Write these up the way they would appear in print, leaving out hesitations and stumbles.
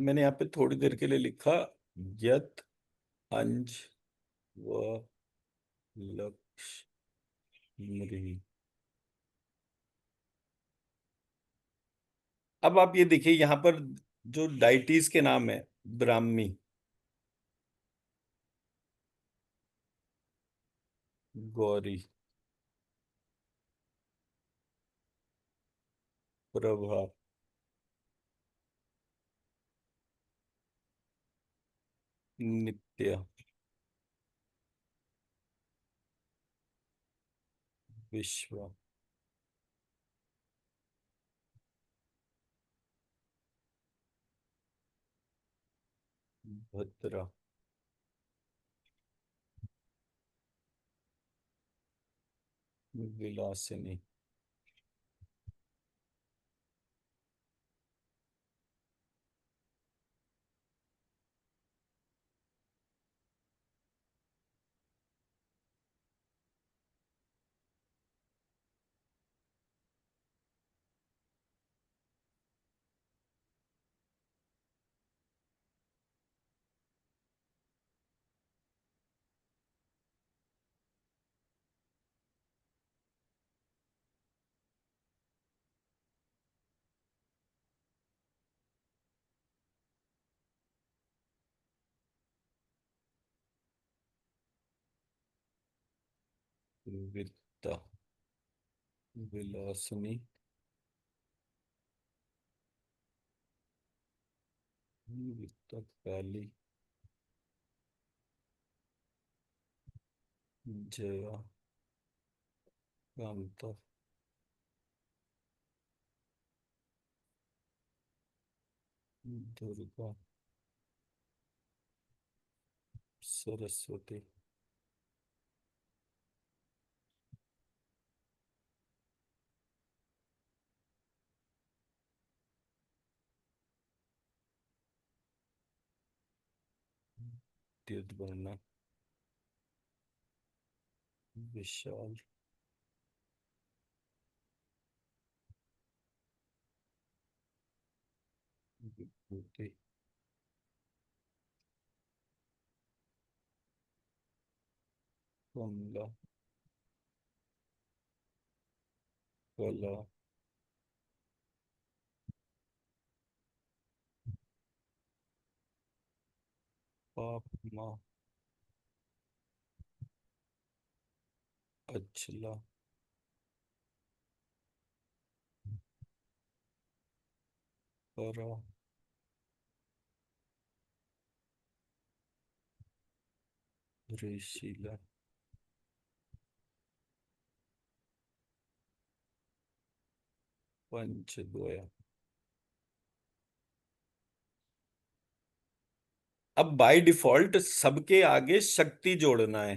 मैंने यहाँ पे थोड़ी देर के लिए लिखा यत अंज व लक्ष्मरी। अब आप ये देखिए यहाँ पर जो डाइटीज के नाम है, ब्राह्मी, गौरी, प्रभा, नित्य, विश्व, भद्रा, विलासिनी, वित्ता, विलासिनी, वित्ता, काली, जया, कांता, दुर्गा, सरस्वती, द्युतवर्णा, विशाल, विभूति, कमला, कला, पापमा, अचला, परा, ऋषिला, पंचद्वया। अब बाय डिफॉल्ट सबके आगे शक्ति जोड़ना है,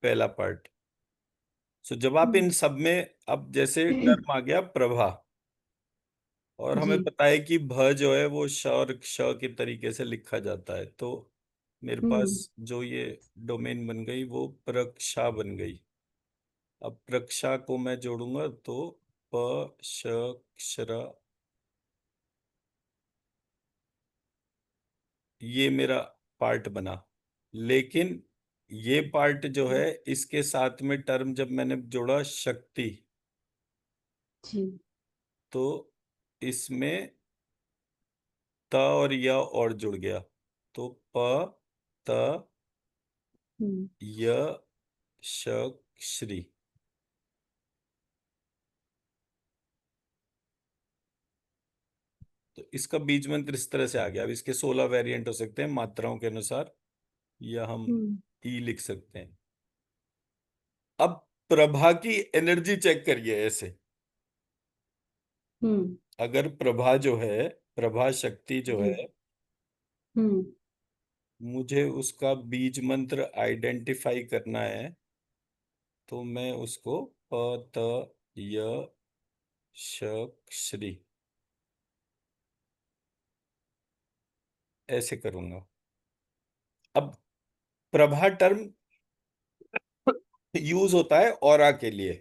पहला पार्ट। सो जब आप इन हम्म। सब में, अब जैसे टर्म आ गया प्रभा, और हमें जी। पता है कि भ जो है वो श और क्ष के तरीके से लिखा जाता है, तो मेरे पास हम्म। जो ये डोमेन बन गई वो प्रक्षा बन गई। अब प्रक्षा को मैं जोड़ूंगा तो प श क्षरा, ये मेरा पार्ट बना। लेकिन ये पार्ट जो है, इसके साथ में टर्म जब मैंने जोड़ा शक्ति, जी। तो इसमें त और य और जुड़ गया, तो प त हम्म। य श श्री। तो इसका बीज मंत्र इस तरह से आ गया। अब इसके 16 वेरिएंट हो सकते हैं मात्राओं के अनुसार, या हम हम्म। ई लिख सकते हैं। अब प्रभा की एनर्जी चेक करिए ऐसे। हम्म। अगर प्रभा जो है, प्रभा शक्ति जो जी। है, हम्म। मुझे उसका बीज मंत्र आइडेंटिफाई करना है, तो मैं उसको प त य श श्री ऐसे करूंगा। अब प्रभा टर्म यूज होता है ऑरा के लिए।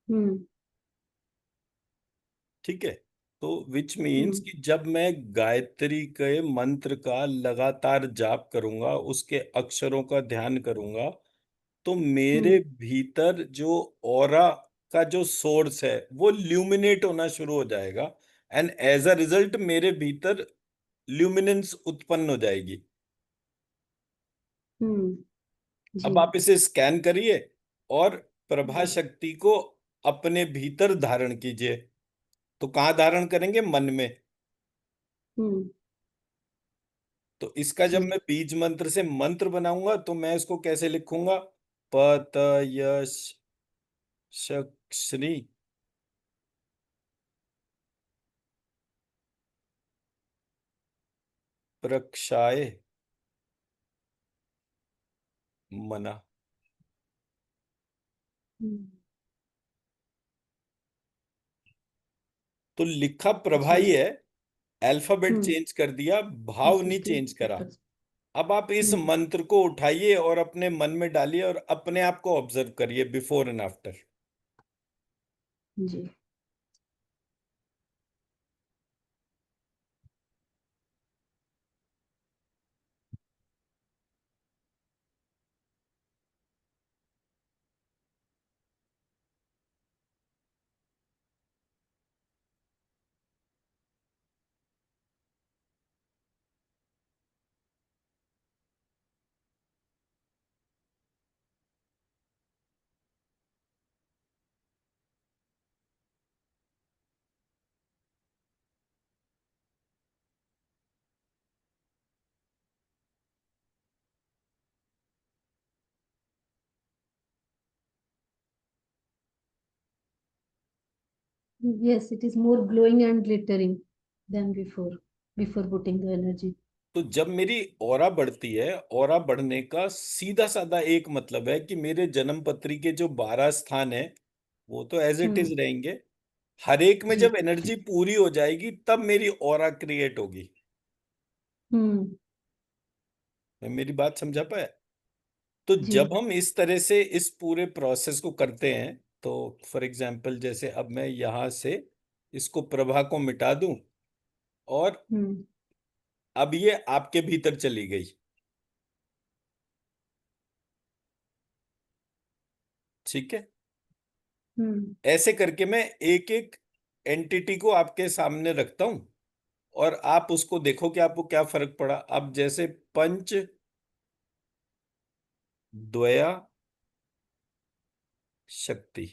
हम्म। ठीक है। तो विच मीन्स हम्म कि जब मैं गायत्री के मंत्र का लगातार जाप करूंगा, उसके अक्षरों का ध्यान करूंगा, तो मेरे हम्म भीतर जो ऑरा का जो सोर्स है वो ल्यूमिनेट होना शुरू हो जाएगा, एंड एज अ रिजल्ट मेरे भीतर ल्यूमिनेंस उत्पन्न हो जाएगी। हम्म। जी। अब आप इसे स्कैन करिए और प्रभा हम्म शक्ति को अपने भीतर धारण कीजिए। तो कहाँ धारण करेंगे? मन में। हम्म। तो इसका जब जी। मैं बीज मंत्र से मंत्र बनाऊंगा तो मैं इसको कैसे लिखूंगा? प त यश श्री प्रक्षाय मना। हम्म। तो लिखा प्रभा जी। ही है, अल्फाबेट हम्म। चेंज कर दिया, भाव इस नहीं इसके चेंज करा। ऊपर। अब आप इस हम्म। मंत्र को उठाइए और अपने मन में डालिए और अपने आप को ऑब्जर्व करिए बिफोर एंड आफ्टर। जी। Yes, it is more glowing and glittering than before. Before putting the energy. तो जब मेरी ऑरा बढ़ती है, ऑरा बढ़ने का सीधा साधा एक मतलब है कि मेरे जन्म पत्री के जो 12 स्थान है वो तो एज इट हम्म। इज रहेंगे। हर एक में जी। जब एनर्जी पूरी हो जाएगी तब मेरी ऑरा क्रिएट होगी। हम्म। मैं मेरी बात समझा पाया? तो जी। जब हम इस तरह से इस पूरे प्रोसेस को करते हैं, तो फॉर एग्जाम्पल जैसे अब मैं यहां से इसको प्रभा को मिटा दूं और हम्म अब ये आपके भीतर चली गई। ठीक है। हम्म ऐसे करके मैं एक एक एंटिटी को आपके सामने रखता हूं और आप उसको देखो कि आपको क्या फर्क पड़ा। अब जैसे पंच द्वया शक्ति,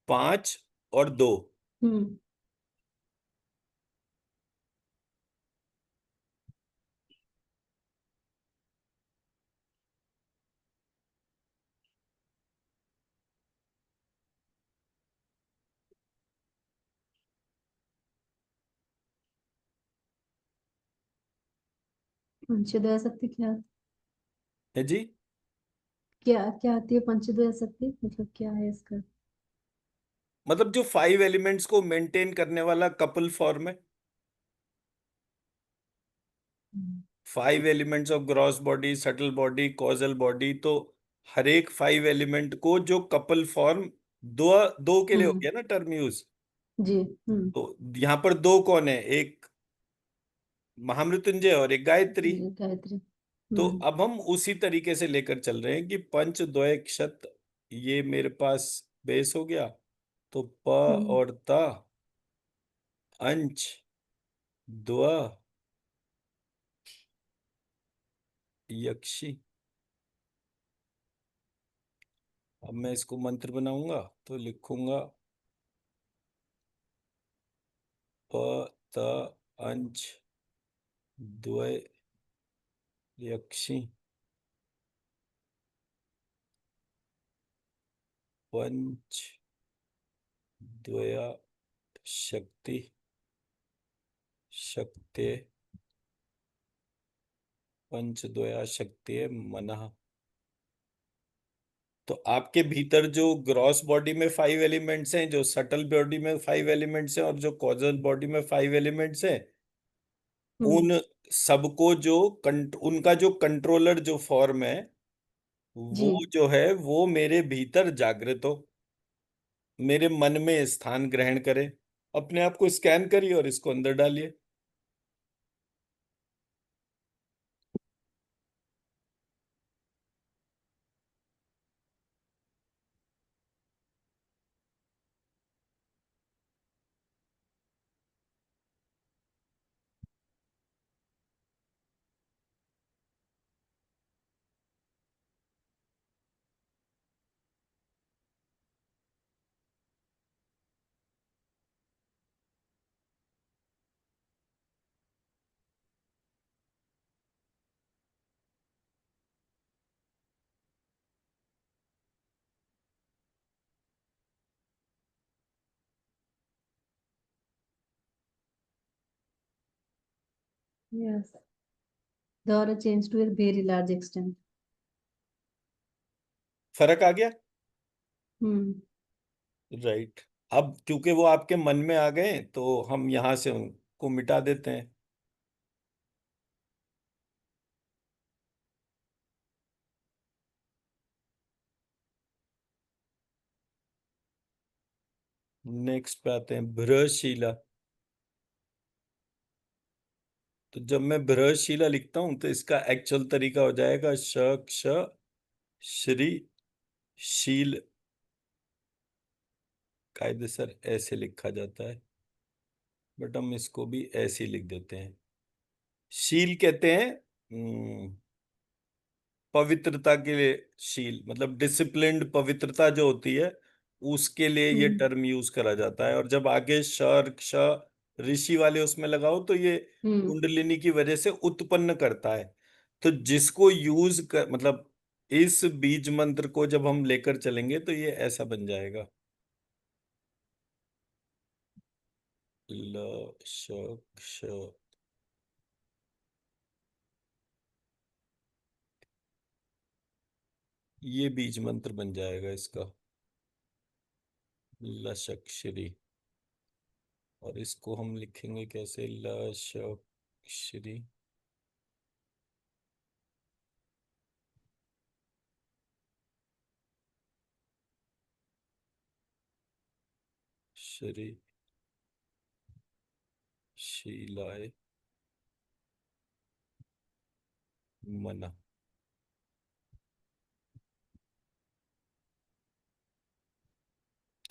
5 और 2। हम्म। पंचोदया शक्ति क्या? है जी। क्या क्या आती है पंचोदया शक्ति, मतलब क्या है इसका? मतलब जो 5 एलिमेंट्स को मेंटेन करने वाला कपल फॉर्म है। हम्म 5 elements of gross body, subtle body, causal body. तो हर एक 5 एलिमेंट को जो कपल फॉर्म, दो दो के लिए हो हम्म, गया ना टर्म यूज। जी। तो यहाँ पर दो कौन है? एक महामृत्युंजय और एक गायत्री। जी गायत्री। तो हम्म अब हम उसी तरीके से लेकर चल रहे हैं कि पंच द्वय क्षत, ये मेरे पास बेस हो गया। तो प हम्म और त, अंश, द्व, यक्षी। अब मैं इसको मंत्र बनाऊंगा तो लिखूंगा प त अंश द्वय यक्षी पंच द्वया शक्ति शक्ति पंच द्वया शक्ति मनः। तो आपके भीतर जो ग्रॉस बॉडी में 5 एलिमेंट्स हैं, जो सटल बॉडी में 5 एलिमेंट्स हैं और जो कॉजल बॉडी में 5 एलिमेंट्स हैं, हम्म उन सबको जो उनका जो कंट्रोलर जो फॉर्म है जी। वो जो है वो मेरे भीतर जागृत हो। मेरे मन में स्थान ग्रहण करे। अपने आप को स्कैन करिए और इसको अंदर डालिए। Yes. The aura changed to a very large extent. फर्क आ गया। Hmm. राइट। अब क्योंकि वो आपके मन में आ गए तो हम यहां से उनको मिटा देते हैं। नेक्स्ट पे आते हैं भ्रशीला। तो जब मैं भ्रशीला लिखता हूं तो इसका एक्चुअल तरीका हो जाएगा श, क्ष, श्री, शील। कायदेसर ऐसे लिखा जाता है, बट हम इसको भी ऐसे ही लिख देते हैं। शील कहते हैं पवित्रता के लिए। शील मतलब डिसिप्लिन्ड पवित्रता जो होती है, उसके लिए ये Hmm. टर्म यूज करा जाता है। और जब आगे शर, क्ष, ऋषि वाले उसमें लगाओ तो ये Hmm. कुंडलिनी की वजह से उत्पन्न करता है। तो जिसको यूज कर मतलब इस बीज मंत्र को जब हम लेकर चलेंगे तो ये ऐसा बन जाएगा। ल, श, क्ष। ये बीज मंत्र बन जाएगा इसका, लशक श्री। और इसको हम लिखेंगे कैसे, ल, श, श्री, श्री, शीलाय, मना।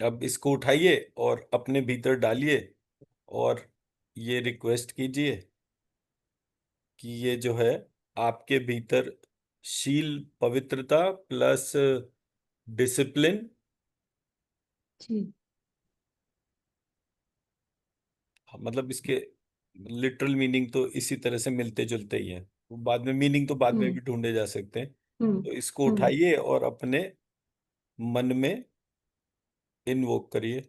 अब इसको उठाइए और अपने भीतर डालिए और ये रिक्वेस्ट कीजिए कि ये जो है आपके भीतर शील, पवित्रता प्लस डिसिप्लिन। जी. मतलब इसके लिटरल मीनिंग तो इसी तरह से मिलते जुलते ही हैं। बाद में मीनिंग तो बाद में Hmm. भी ढूंढे जा सकते हैं। Hmm. तो इसको Hmm. उठाइए और अपने मन में इन्वोक करिए।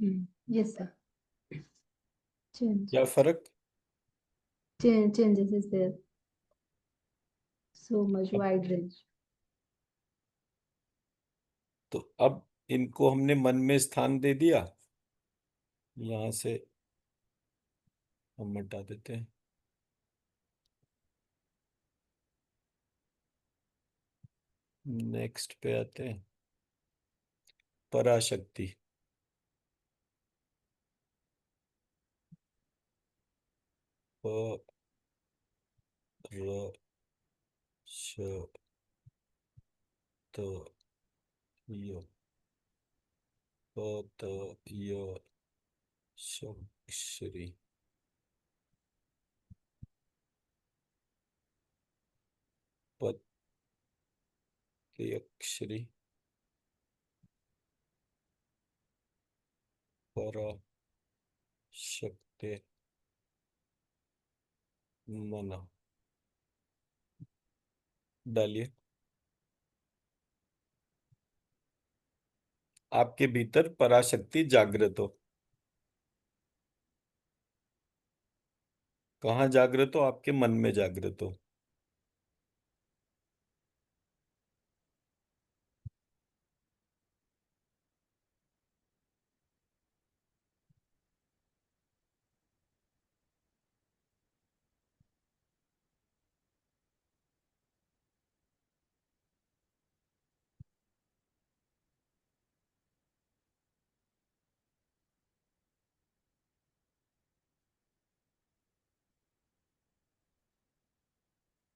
Hmm. Yes, sir. Change. क्या फर्क। Changes is there. So much अब wide range. तो अब इनको हमने मन में स्थान दे दिया। यहां से हम हटा देते हैं। नेक्स्ट पे आते हैं पराशक्ति। प, र, श, त, य, प, त, य, श, श्री। अक्षरी पराशक्ति मना। डालिए। आपके भीतर पराशक्ति जागृत हो। कहाँ जागृत हो? आपके मन में जागृत हो।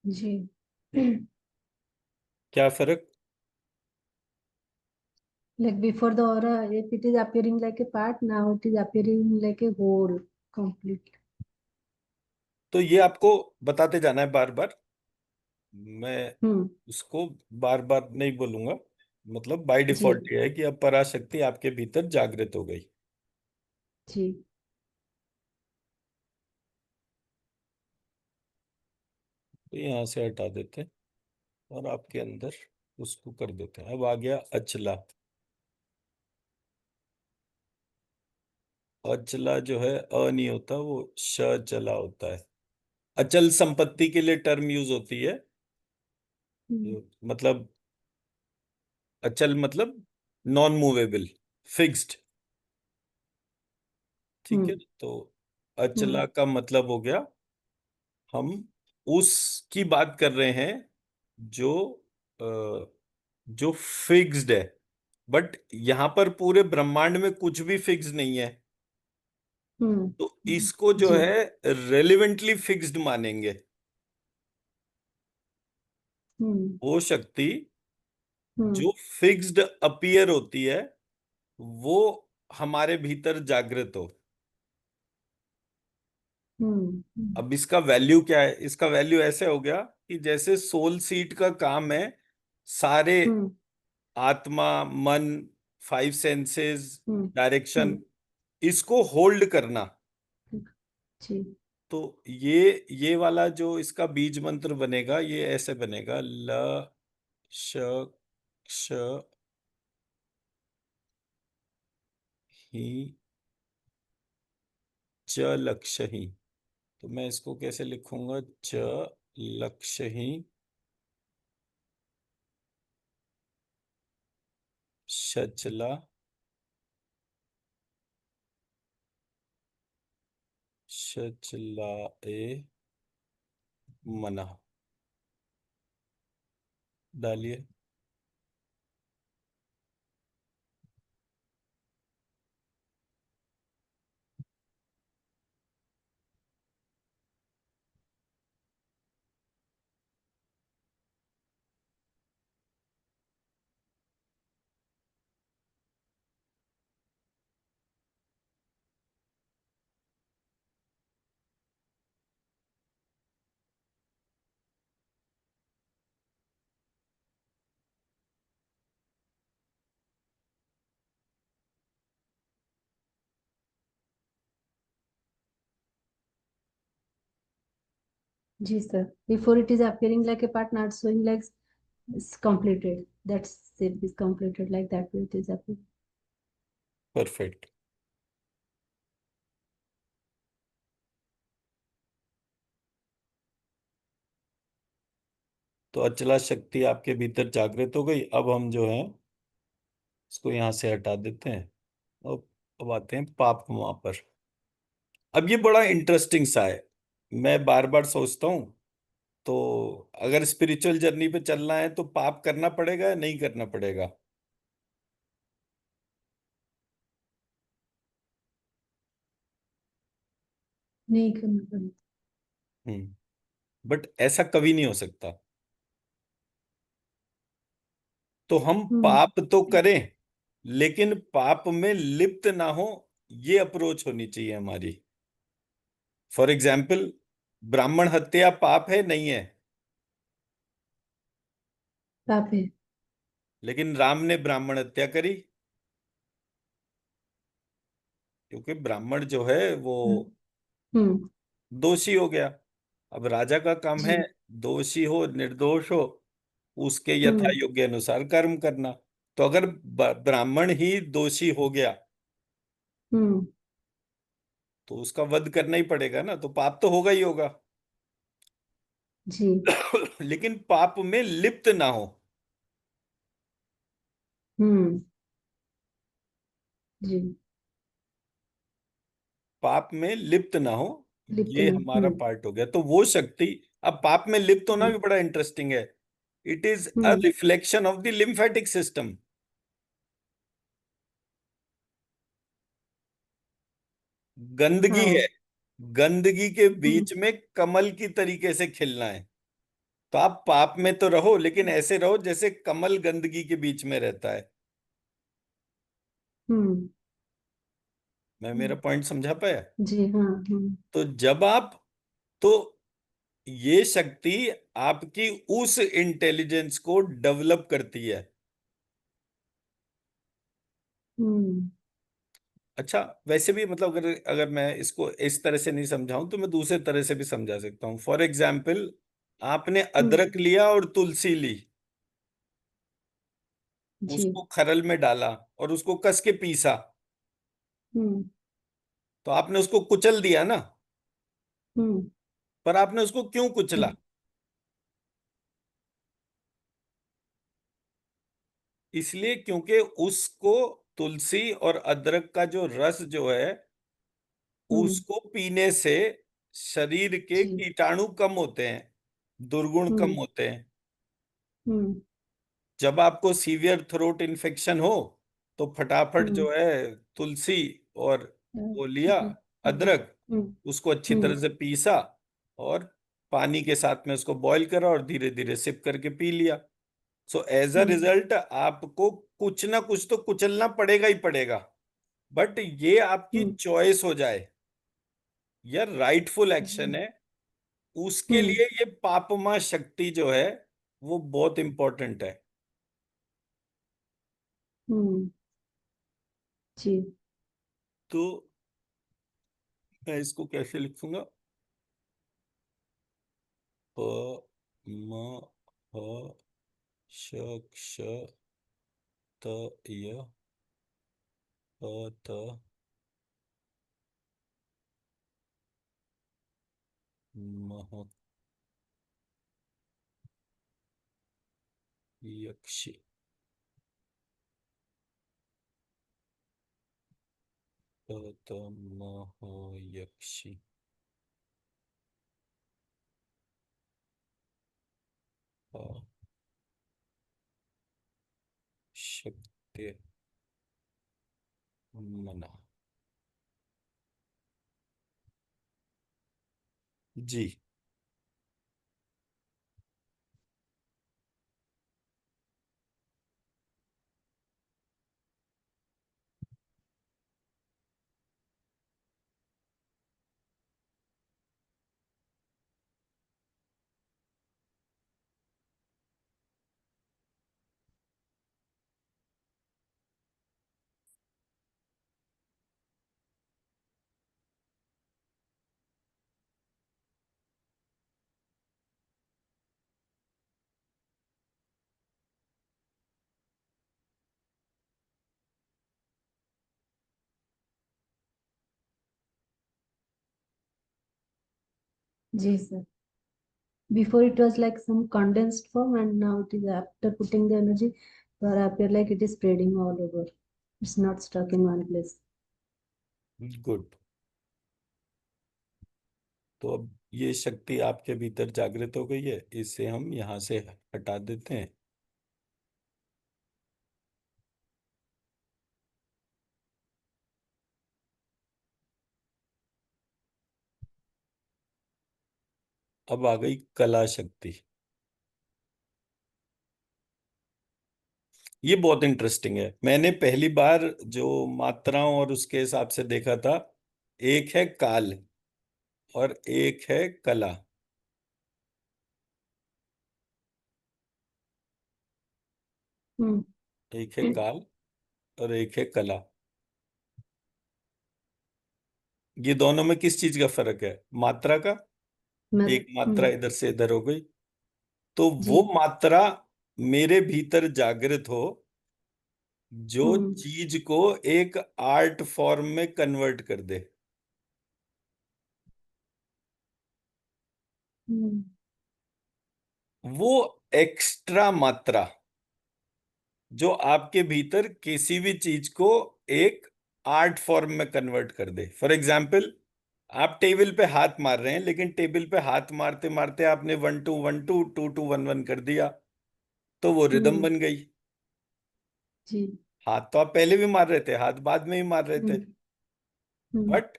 जी। क्या फर्क? Like before the aura, if it is appearing like a part, now it is appearing like a whole, complete. तो ये आपको बताते जाना है बार बार। मैं हम्म। उसको बार बार नहीं बोलूंगा। मतलब बाय जी। डिफॉल्ट ये है कि अब पराशक्ति आपके भीतर जागृत हो गई। जी। तो यहाँ से हटा देते हैं और आपके अंदर उसको कर देते हैं। अब आ गया अचला। अचला जो है अ नहीं होता, वो श चला होता है। अचल संपत्ति के लिए टर्म यूज होती है। हम्म। मतलब अचल मतलब नॉन मूवेबल, फिक्स्ड। ठीक है। हम्म। तो हम्म। अचला का मतलब हो गया, हम उसकी बात कर रहे हैं जो जो फिक्स्ड है। बट यहां पर पूरे ब्रह्मांड में कुछ भी फिक्स नहीं है। तो इसको जो जी। है रेलिवेंटली फिक्स्ड मानेंगे। हम्म। वो शक्ति हम्म। जो फिक्स्ड अपीयर होती है, वो हमारे भीतर जागृत हो। हम्म। अब इसका वैल्यू क्या है? इसका वैल्यू ऐसे हो गया कि जैसे सोल सीट का काम है सारे हम्म। आत्मा, मन, फाइव सेंसेस, हम्म। डायरेक्शन, हम्म। इसको होल्ड करना। जी। तो ये वाला जो इसका बीज मंत्र बनेगा, ये ऐसे बनेगा, ल श क्ष ही च लक्ष्य ही। तो मैं इसको कैसे लिखूंगा? च लक्ष्य ही शचला शचलाए मना। डालिए। जी sir, before it is appearing like a part, not showing like it's completed. That's it is completed like that way it is appearing. Perfect. तो अचला शक्ति आपके भीतर जागृत हो गई। अब हम जो है इसको यहां से हटा देते हैं। अब आते हैं पाप वहां पर। अब ये बड़ा इंटरेस्टिंग सा है। मैं बार बार सोचता हूं, तो अगर स्पिरिचुअल जर्नी पे चलना है तो पाप करना पड़ेगा या नहीं करना पड़ेगा? नहीं करना पड़ेगा। बट ऐसा कभी नहीं हो सकता। तो हम हम्म। पाप तो करें, लेकिन पाप में लिप्त ना हो, ये अप्रोच होनी चाहिए हमारी। फॉर एग्जाम्पल, ब्राह्मण हत्या पाप है नहीं है? पाप है। लेकिन राम ने ब्राह्मण हत्या करी, क्योंकि ब्राह्मण जो है वो हम्म हम्म, दोषी हो गया। अब राजा का काम है जी। दोषी हो निर्दोष हो उसके यथा हम्म योग्य अनुसार कर्म करना। तो अगर ब्राह्मण ही दोषी हो गया हम्म, तो उसका वध करना ही पड़ेगा ना, तो पाप तो होगा ही होगा। जी लेकिन पाप में लिप्त ना हो। हम्म, जी। पाप में लिप्त ना हो, लिप्त ये नहीं। हमारा पार्ट हो गया। तो वो शक्ति, अब पाप में लिप्त होना हम्म भी बड़ा इंटरेस्टिंग है। It is a hmm, reflection of the lymphatic system. गंदगी है, हाँ। गंदगी के हम्म बीच में कमल की तरीके से खिलना है। तो आप पाप में तो रहो लेकिन ऐसे रहो जैसे कमल गंदगी के बीच में रहता है। हम्म मैं मेरा हम्म, पॉइंट समझा पाया? जी हाँ। तो जब आप, तो ये शक्ति आपकी उस इंटेलिजेंस को डेवलप करती है। हम्म अच्छा, वैसे भी मतलब अगर अगर मैं इसको इस तरह से नहीं समझाऊं तो मैं दूसरे तरह से भी समझा सकता हूँ। फॉर एग्जाम्पल, आपने हम्म, अदरक लिया और तुलसी ली, जी। उसको खरल में डाला और उसको कस के पीसा, हम्म तो आपने उसको कुचल दिया ना। हम्म पर आपने उसको क्यों कुचला? हम्म इसलिए क्योंकि उसको, तुलसी और अदरक का जो रस जो है हम्म, उसको पीने से शरीर के जी। कीटाणु कम होते हैं, दुर्गुण कम हम्म होते हैं। हम्म जब आपको सीवियर थ्रोट इन्फेक्शन हो तो फटाफट हम्म, जो है तुलसी और वो लिया, हम्म अदरक, हम्म उसको अच्छी तरह हम्म से पीसा और पानी के साथ में उसको बॉईल करा और धीरे धीरे सिप करके पी लिया। So as a hmm result आपको कुछ ना कुछ तो कुचलना पड़ेगा ही पड़ेगा। बट ये आपकी हम्म चॉइस हो जाए या राइटफुल एक्शन जी। है, उसके हम्म लिए ये पापमा शक्ति जो है वो बहुत इंपॉर्टेंट है। हम्म, जी। तो मैं इसको कैसे लिखूंगा? प म ह श क्ष त य प त मह यक्षि। प त मह यक्षि। प शक्ति मना। जी। जी sir. Before it was like some condensed form, and now it is after putting the energy, or appear like it is spreading all over. It's not stuck in one place. Good. तो अब ये शक्ति आपके भीतर जागृत हो गई है, इसे हम यहाँ से हटा देते हैं। अब आ गई कला शक्ति। ये बहुत इंटरेस्टिंग है। मैंने पहली बार जो मात्राओं और उसके हिसाब से देखा था, एक है काल और एक है कला। हम्म एक है काल और एक है कला। ये दोनों में किस चीज का फर्क है? मात्रा का। मैं एक मात्रा इधर से इधर हो गई, तो जी। वो मात्रा मेरे भीतर जागृत हो जो हम्म चीज को एक आर्ट फॉर्म में कन्वर्ट कर दे। हम्म वो एक्स्ट्रा मात्रा जो आपके भीतर किसी भी चीज को एक आर्ट फॉर्म में कन्वर्ट कर दे। फॉर एग्जाम्पल, आप टेबल पे हाथ मार रहे हैं, लेकिन टेबल पे हाथ मारते मारते आपने 1 2 1 2 2 2 1 1 कर दिया, तो वो रिदम हम्म बन गई। जी। हाथ तो आप पहले भी मार रहे थे, हाथ बाद में ही मार रहे थे। Hmm hmm but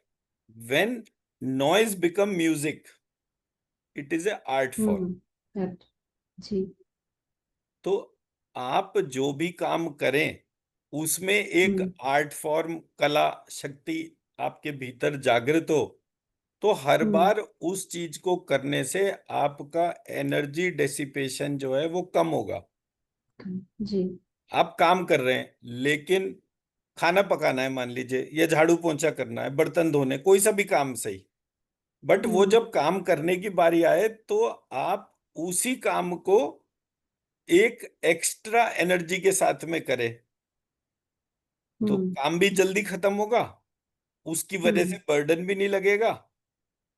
when noise become music, it is a art form. that, जी। तो आप जो भी काम करें उसमें एक हम्म आर्ट फॉर्म, कला शक्ति आपके भीतर जागृत हो, तो हर हम्म बार उस चीज को करने से आपका एनर्जी डेसिपेशन जो है वो कम होगा। जी। आप काम कर रहे हैं, लेकिन खाना पकाना है मान लीजिए, या झाड़ू पोंछा करना है, बर्तन धोने, कोई सा भी काम सही। बट वो हम्म जब काम करने की बारी आए तो आप उसी काम को एक एक्स्ट्रा एनर्जी के साथ में करें, तो हम्म काम भी जल्दी खत्म होगा, उसकी वजह से हम्म बर्डन भी नहीं लगेगा,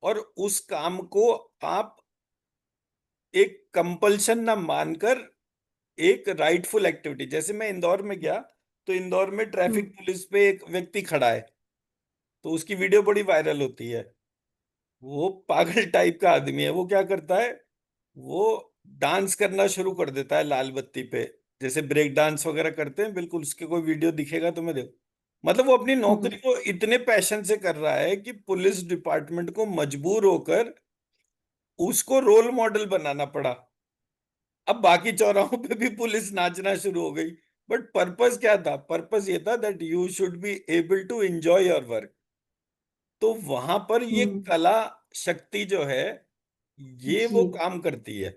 और उस काम को आप एक कंपल्शन ना मानकर एक राइटफुल एक्टिविटी। जैसे मैं इंदौर में गया, तो इंदौर में ट्रैफिक हम्म पुलिस पे एक व्यक्ति खड़ा है, तो उसकी वीडियो बड़ी वायरल होती है। वो पागल टाइप का आदमी है। वो क्या करता है, वो डांस करना शुरू कर देता है लाल बत्ती पे, जैसे ब्रेक डांस वगैरह करते हैं, बिल्कुल उसके कोई वीडियो दिखेगा तो मैं देखो। मतलब वो अपनी नौकरी हम्म को इतने पैशन से कर रहा है कि पुलिस डिपार्टमेंट को मजबूर होकर उसको रोल मॉडल बनाना पड़ा। अब बाकी चौराहों पे भी पुलिस नाचना शुरू हो गई। बट पर्पस क्या था? पर्पस ये था that you should be able to enjoy your work. तो वहां पर ये हम्म, कला शक्ति जो है, ये जी। वो काम करती है।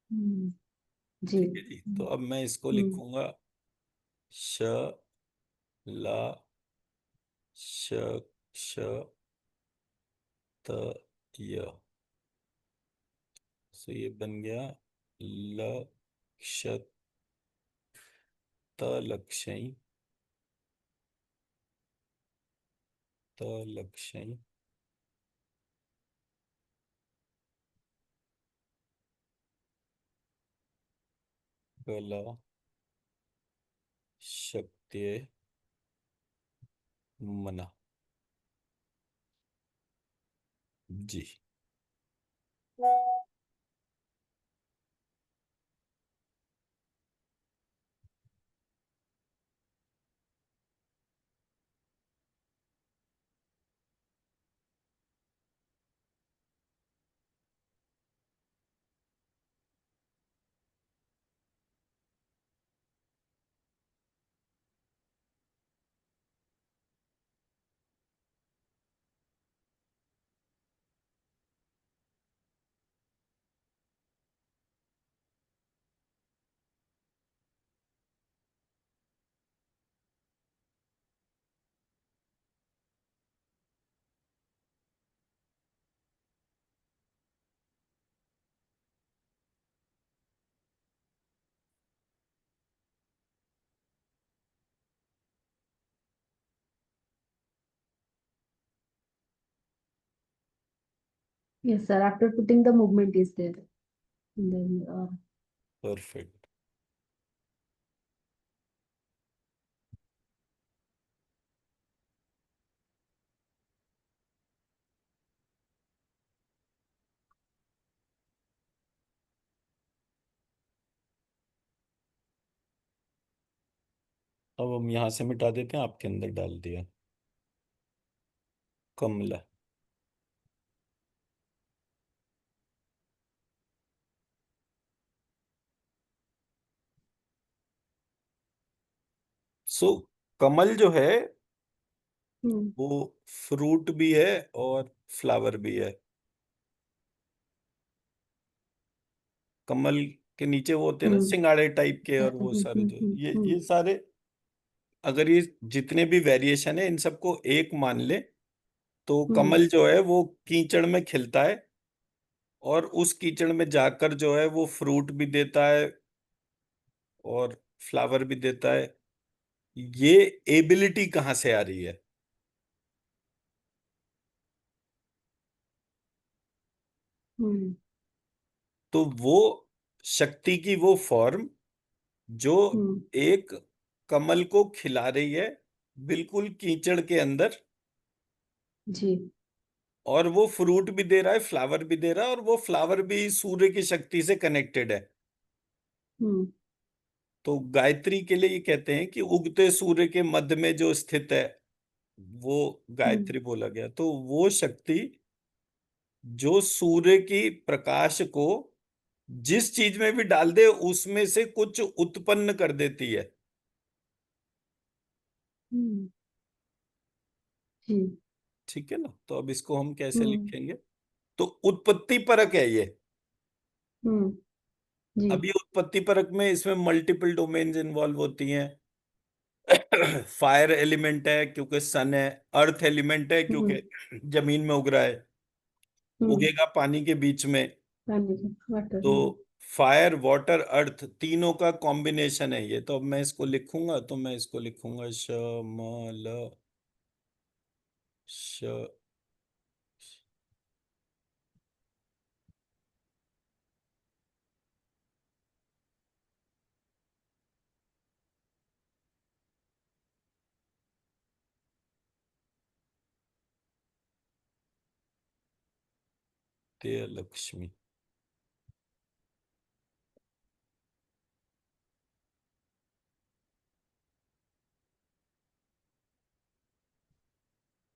हम्म, जी। ठीक है जी, तो अब मैं इसको हम्म लिखूंगा श ला श श त य। सो ये बन गया ल क्ष त लक्षई त लक्षई कला शक्ति मना। जी। Yes, sir. After putting the movement is there. Then, perfect. अब हम यहां से मिटा देते हैं, आपके अंदर डाल दिया कमला। सो कमल जो है हम्म वो फ्रूट भी है और फ्लावर भी है। कमल के नीचे वो होते हैं ना हम्म सिंगाड़े टाइप के, और वो हम्म सारे हम्म जो हम्म ये सारे, अगर ये जितने भी वेरिएशन है इन सबको एक मान ले, तो हम्म कमल जो है वो कीचड़ में खिलता है, और उस कीचड़ में जाकर जो है वो फ्रूट भी देता है और फ्लावर भी देता है। ये एबिलिटी कहाँ से आ रही है? हम्म तो वो शक्ति की वो फॉर्म जो हम्म एक कमल को खिला रही है बिल्कुल कीचड़ के अंदर, जी। और वो फ्रूट भी दे रहा है, फ्लावर भी दे रहा है, और वो फ्लावर भी सूर्य की शक्ति से कनेक्टेड है। हम्म तो गायत्री के लिए ये कहते हैं कि उगते सूर्य के मध्य में जो स्थित है वो हम्म गायत्री बोला गया। तो वो शक्ति जो सूर्य की प्रकाश को जिस चीज में भी डाल दे उसमें से कुछ उत्पन्न कर देती है। हम्म, जी। ठीक है ना? तो अब इसको हम कैसे हम्म लिखेंगे? तो उत्पत्ति परक है ये। हम्म, जी। अब ये उत्पत्ति परक में इसमें मल्टीपल डोमेन्स इन्वॉल्व होती हैं। फायर एलिमेंट है क्योंकि सन है, अर्थ एलिमेंट है हम्म क्योंकि जमीन में उग रहा है, हम्म, उगेगा पानी के बीच में। पानी का वाटर। तो फायर वाटर अर्थ तीनों का कॉम्बिनेशन है ये। तो अब मैं इसको लिखूंगा, तो मैं इसको लिखूंगा शमल श ते लक्ष्मी।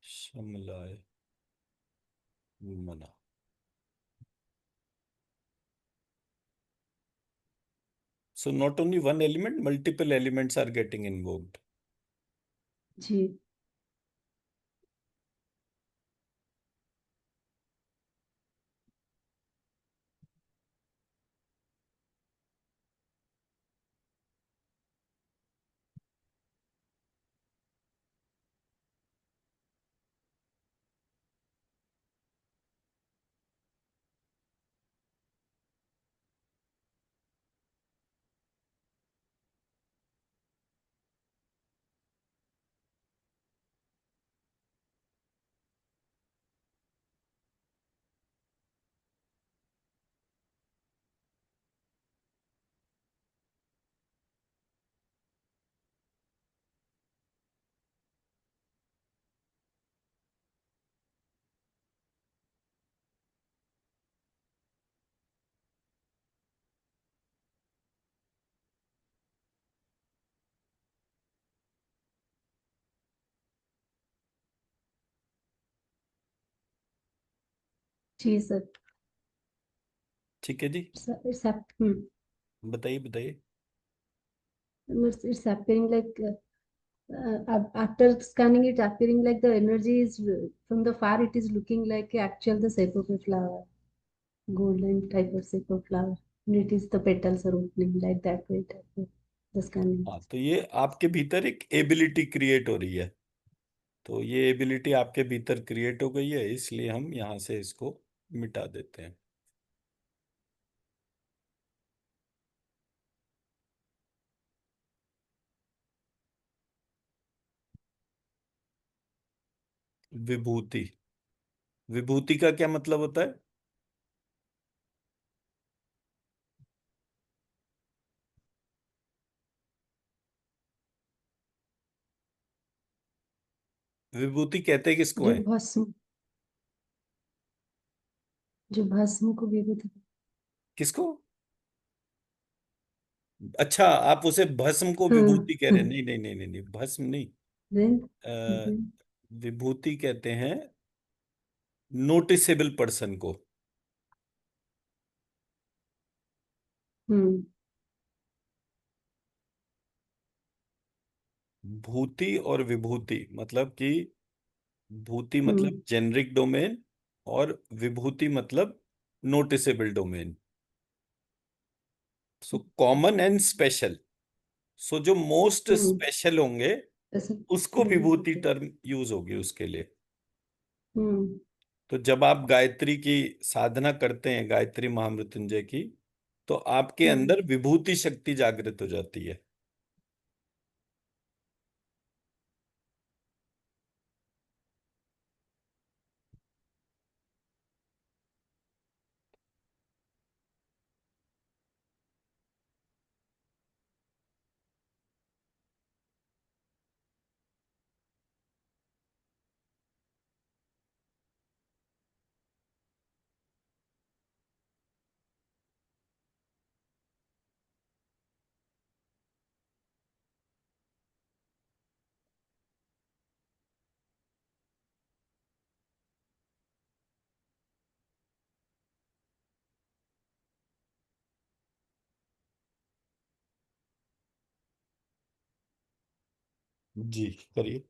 शमलाय मना। So not only one element, multiple elements are getting invoked. जी। जी सर। ठीक है जी। it's बताइए बताइए। it's appearing like after scanning it appearing like the energy is from the far it is looking like actual the shape of a flower, golden type of shape of flower, and it is the petals are opening like that way type of the scanning. हाँ, तो ये आपके भीतर एक ability create हो रही है। तो ये एबिलिटी आपके भीतर क्रिएट हो गई है, इसलिए हम यहाँ से इसको मिटा देते हैं। विभूति। विभूति का क्या मतलब होता है? विभूति कहते हैं किसको जो है? भस्म, जो भस्म को विभूति। किसको? अच्छा, आप उसे भस्म को हम्म विभूति कह रहे हैं? नहीं नहीं नहीं नहीं नहीं, भस्म नहीं। then अ, then विभूति कहते हैं नोटिसेबल पर्सन को। हम्म भूति और विभूति मतलब कि भूति मतलब हम्म जेनरिक डोमेन, और विभूति मतलब noticeable domain. So common and special. So जो मोस्ट हम्म। स्पेशल होंगे ऐसे। उसको विभूति ओके। टर्म यूज होगी उसके लिए। हम्म। तो जब आप गायत्री की साधना करते हैं, गायत्री महामृत्युंजय की, तो आपके हम्म। अंदर विभूति शक्ति जागृत हो जाती है। जी करिए।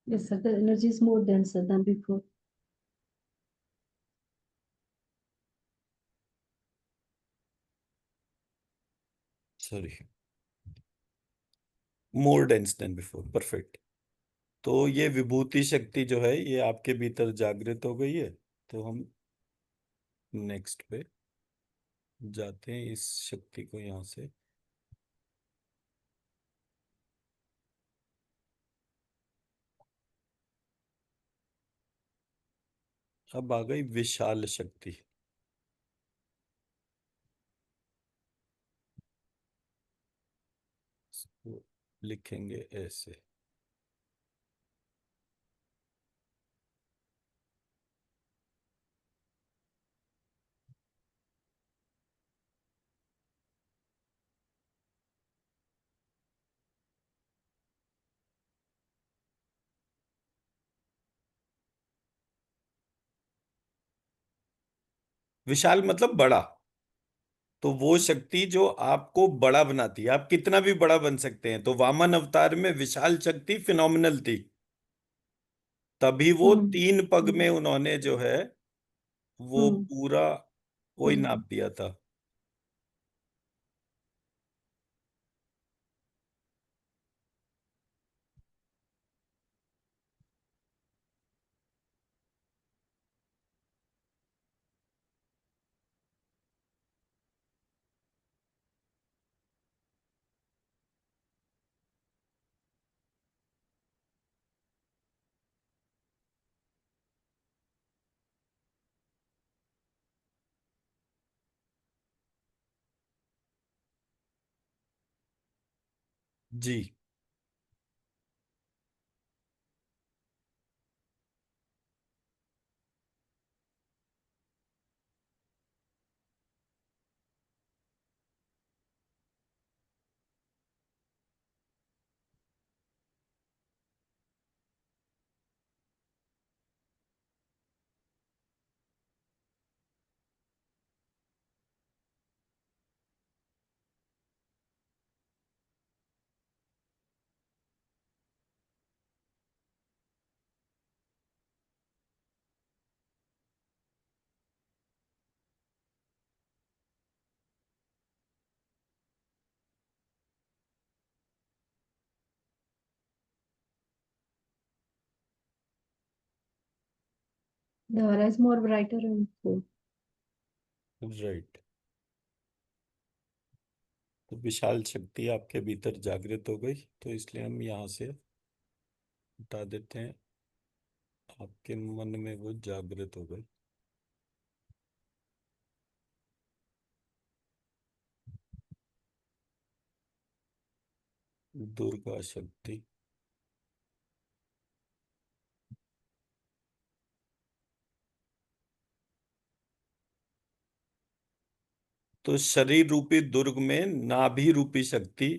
Yes, sir. The energy is more denser than before. Sorry, more dense then before, perfect. तो ये विभूति शक्ति जो है ये आपके भीतर जागृत हो गई है। तो हम नेक्स्ट पे जाते हैं, इस शक्ति को यहाँ से। अब आ गई विशाल शक्ति। इसको लिखेंगे ऐसे। विशाल मतलब बड़ा। तो वो शक्ति जो आपको बड़ा बनाती है, आप कितना भी बड़ा बन सकते हैं। तो वामन अवतार में विशाल शक्ति फिनोमिनल थी, तभी वो हम्म। 3 पग हम्म। में उन्होंने जो है वो हम्म। पूरा वही जी। नाप दिया था। जी। The aura is more brighter and full. Right. तो विशाल शक्ति आपके भीतर जागृत हो गई, तो इसलिए हम यहाँ से हटा देते हैं। आपके मन में वो जागृत हो गई। दुर्गा शक्ति। तो शरीर रूपी दुर्ग में नाभि रूपी शक्ति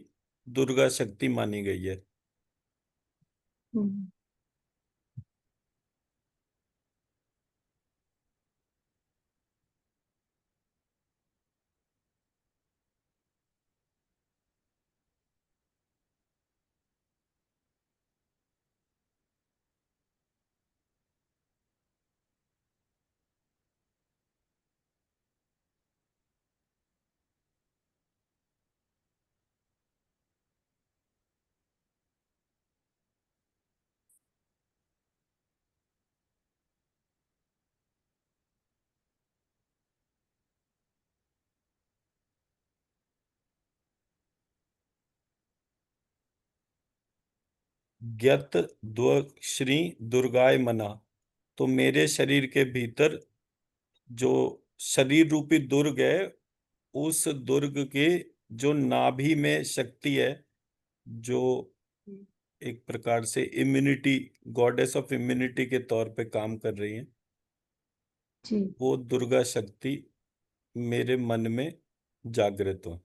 दुर्गा शक्ति मानी गई है। हम्म, ज्ञत श्री दुर्गाय मना। तो मेरे शरीर के भीतर जो शरीर रूपी दुर्ग है, उस दुर्ग के जो नाभि में शक्ति है, जो एक प्रकार से इम्यूनिटी, गॉडेस ऑफ इम्यूनिटी के तौर पे काम कर रही है, जी। वो दुर्गा शक्ति मेरे मन में जागृत हो।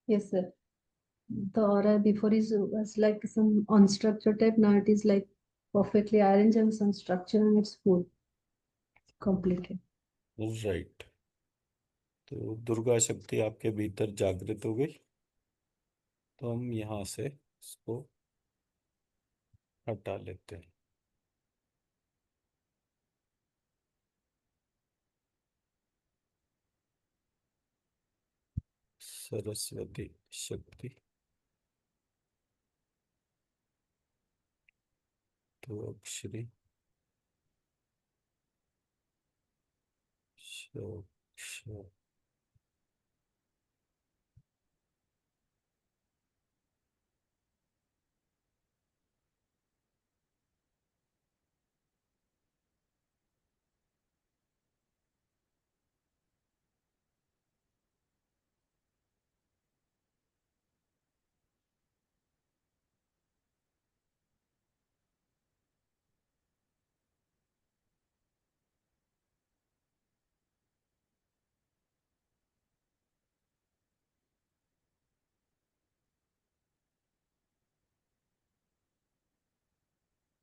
Yes, sir. The aura before is was like some unstructured type. Now it is like perfectly arranged and some structure and it's full, completely. Right. तो दुर्गा शक्ति आपके भीतर जागृत हो गई। तो हम यहाँ से इसको हटा लेते हैं। सरस्वती शक्ति। तो अक्षरी श, श,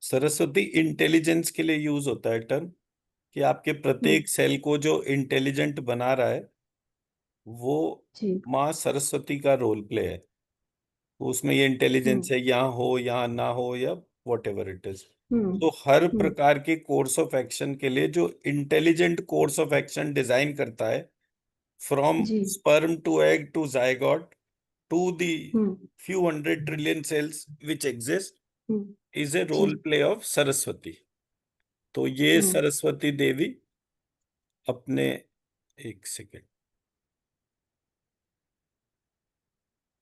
सरस्वती इंटेलिजेंस के लिए यूज होता है टर्म, कि आपके हम्म, प्रत्येक सेल को जो इंटेलिजेंट बना रहा है, वो जी। माँ सरस्वती का रोल प्ले है। तो उसमें ये इंटेलिजेंस हम्म, है, यहाँ हो यहाँ ना हो, या वॉट एवर इट इज। हम्म, तो हर हम्म, प्रकार के कोर्स ऑफ एक्शन के लिए जो intelligent course of action design करता है, फ्रॉम जी। Sperm to egg to zygote to the hmm, few hundred trillion cells which exist, hmm, is a जी। role play of Saraswati. तो ये हम्म, सरस्वती देवी अपने, एक सेकेंड,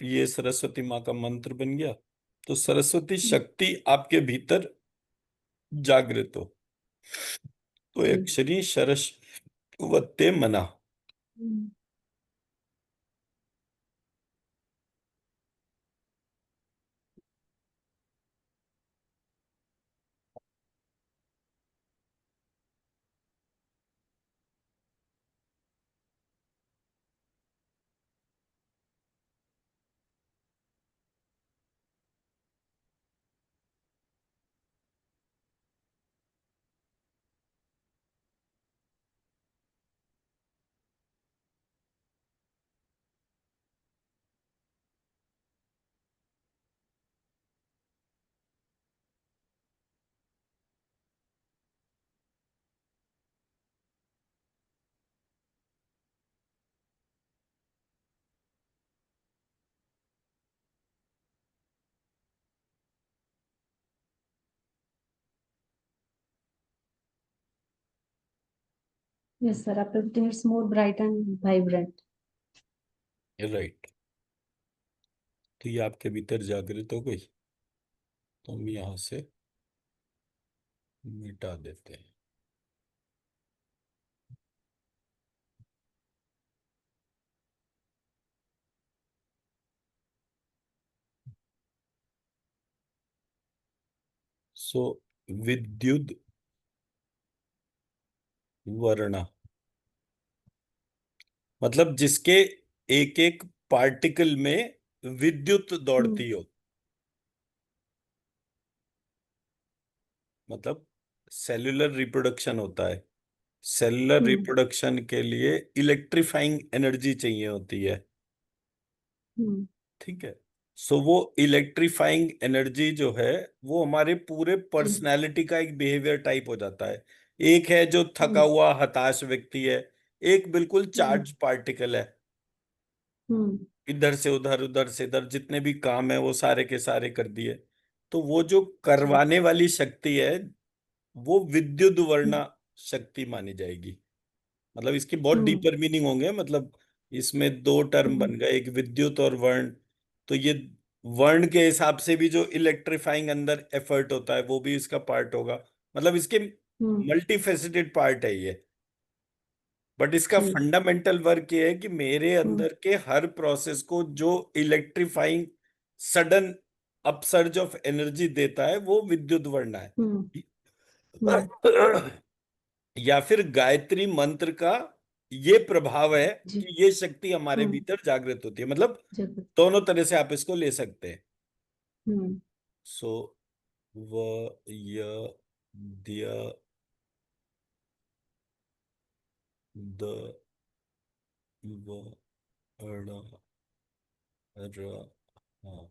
ये सरस्वती माँ का मंत्र बन गया। तो सरस्वती हम्म, शक्ति आपके भीतर जागृत हो। तो जी। अक्षरी सरस्वते मना। हम्म, Yes, sir. Everything is more bright and vibrant. Right. तो ये आपके भीतर जागृत हो गई, तो हम यहां से मिटा देते हैं। सो विद्युत वर्णा मतलब जिसके एक एक पार्टिकल में विद्युत हम्म दौड़ती हो, मतलब सेल्यूलर रिप्रोडक्शन होता है। सेल्यूलर हम्म रिप्रोडक्शन के लिए इलेक्ट्रीफाइंग एनर्जी चाहिए होती है। हम्म ठीक है। सो वो इलेक्ट्रीफाइंग एनर्जी जो है, वो हमारे पूरे जी। पर्सनालिटी का एक बिहेवियर टाइप हो जाता है। एक है जो थका हम्म हुआ हताश व्यक्ति है, एक बिल्कुल हम्म चार्ज पार्टिकल है। हम्म इधर से उधर, उधर से इधर, जितने भी काम है वो सारे के सारे कर दिए। तो वो जो जी। करवाने वाली शक्ति है, वो विद्युत हम्म वर्णा शक्ति मानी जाएगी। मतलब इसकी बहुत हम्म डीपर मीनिंग होंगे, मतलब इसमें दो टर्म हम्म बन गए, एक विद्युत और वर्ण। तो ये वर्ण के हिसाब से भी जो इलेक्ट्रीफाइंग अंदर एफर्ट होता है वो भी इसका पार्ट होगा। मतलब इसके हम्म मल्टीफेसिटेड पार्ट है ये। बट इसका जी। फंडामेंटल वर्क ये है कि मेरे हम्म अंदर के हर प्रोसेस को जो electrifying sudden upsurge of energy देता है वो विद्युत वर्णा है। हम्म हम्म या फिर गायत्री मंत्र का ये प्रभाव है जी। कि ये शक्ति हमारे हम्म भीतर जागृत होती है। मतलब जगत। दोनों तरह से आप इसको ले सकते हैं। हम्म सो व य दिया द व ण र हाँ।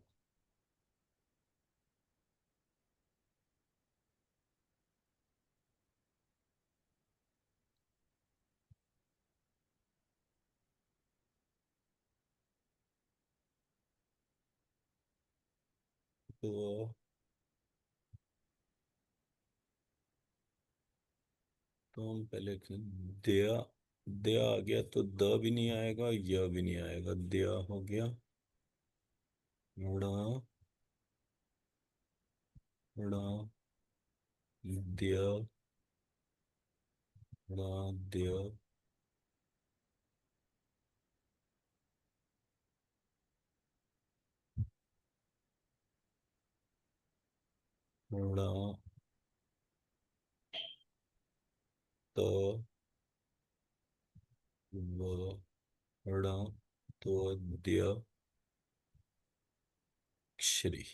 तो हम पहले दया, दया आ गया तो द भी नहीं आएगा, य भी नहीं आएगा, दया हो गया। ण ण दया ण दया ण त व ण तो दया श्री,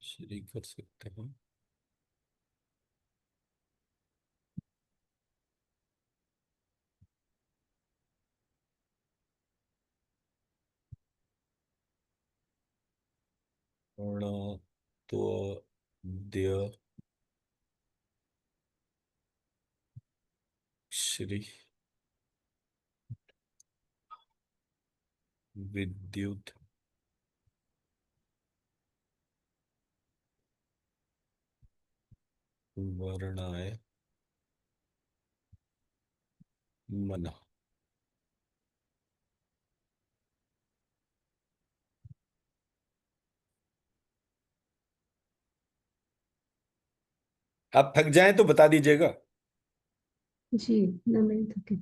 श्री कर सकते हैं। ण तो दया श्री विद्युत वर्णाए मन। आप थक जाएं तो बता दीजिएगा। जी। न मैं थकी।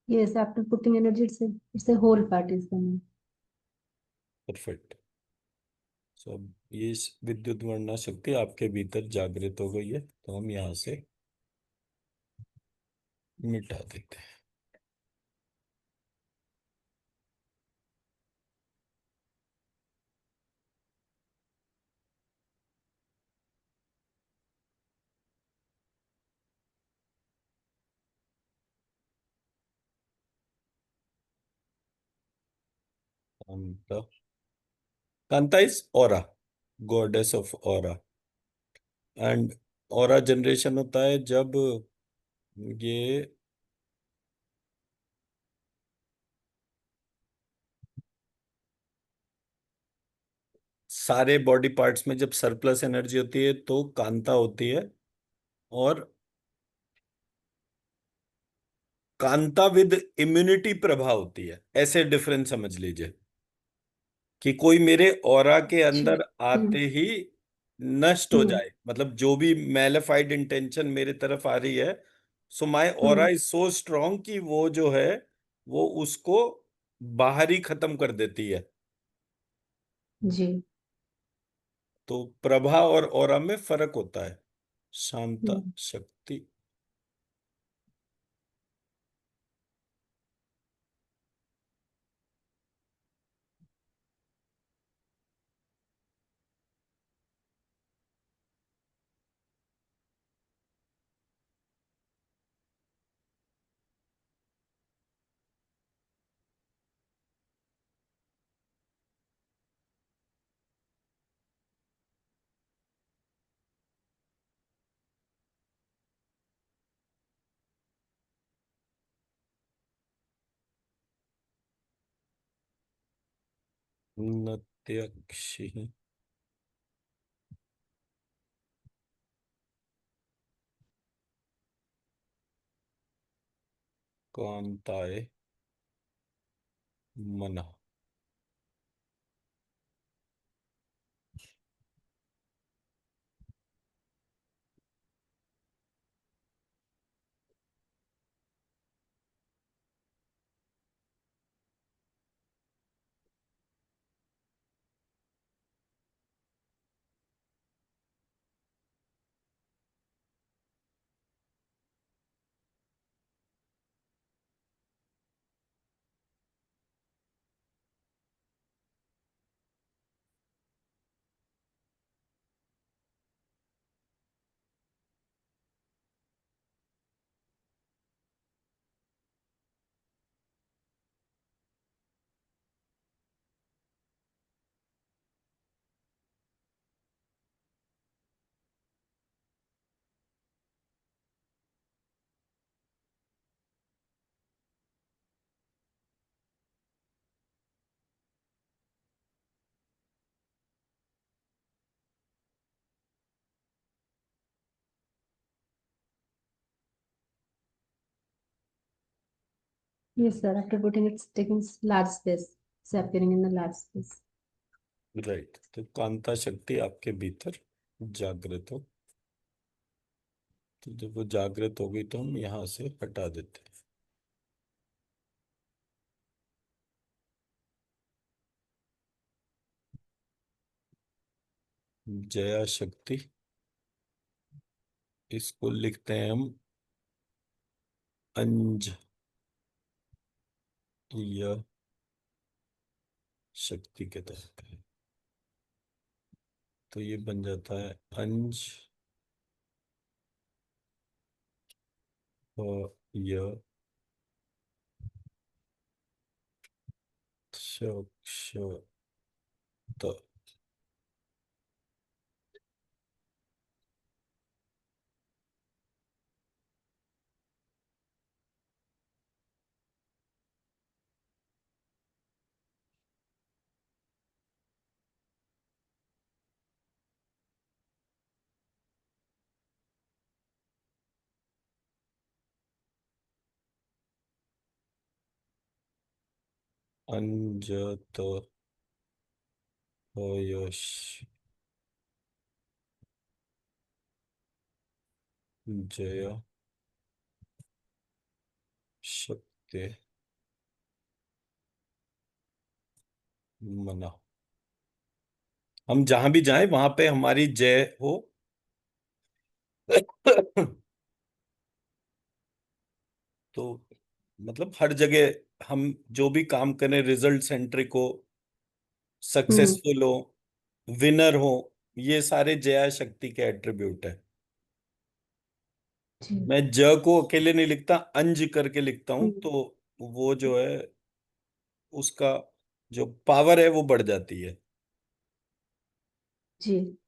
Yes, after putting energy, it's a whole part is coming. Perfect. So अब ये विद्युत वर्णा शक्ति आपके भीतर जागृत हो गई है, तो हम यहाँ से मिटा देते हैं। Kanta, Kanta is aura, goddess of aura. And aura generation होता है जब ये सारे बॉडी पार्ट्स में जब सरप्लस एनर्जी होती है तो कांता होती है। और कांता विद इम्यूनिटी प्रभा होती है, ऐसे डिफरेंस समझ लीजिए कि कोई मेरे ऑरा के अच्छा। अंदर आते ही नष्ट हो हम्म। जाए, मतलब जो भी मैलिफाइड इंटेंशन मेरे तरफ आ रही है, so my aura hmm. Is so strong कि वो जो है वो उसको बाहर ही खत्म कर देती है। जी। तो प्रभा और ऑरा में फर्क होता है। शांता हम्म। शक्ति। नत्यक्षी कांताय मना। Yes, sir. After putting it's taking large space. It's appearing in the large space. Right, तो कांता शक्ति आपके भीतर जागृत हो। तो जब वो जागृत हो गई तो हम यहाँ से हटा देते हैं। जया शक्ति, इसको लिखते हैं हम अंज या शक्ति के तहत। तो ये बन जाता है अंज य श त। अंजत यश जया शक्ति। ते मना। हम जहां भी जाएं वहां पे हमारी जय हो। तो मतलब हर जगह हम जो भी काम करें रिजल्ट सेंट्रिक हो, हम्म। सक्सेसफुल हो, विनर हो। ये सारे जया शक्ति के एट्रीब्यूट है। जी। मैं ज को अकेले नहीं लिखता, अंज करके लिखता हूं, हम्म। तो वो जो है उसका जो पावर है वो बढ़ जाती है। जी।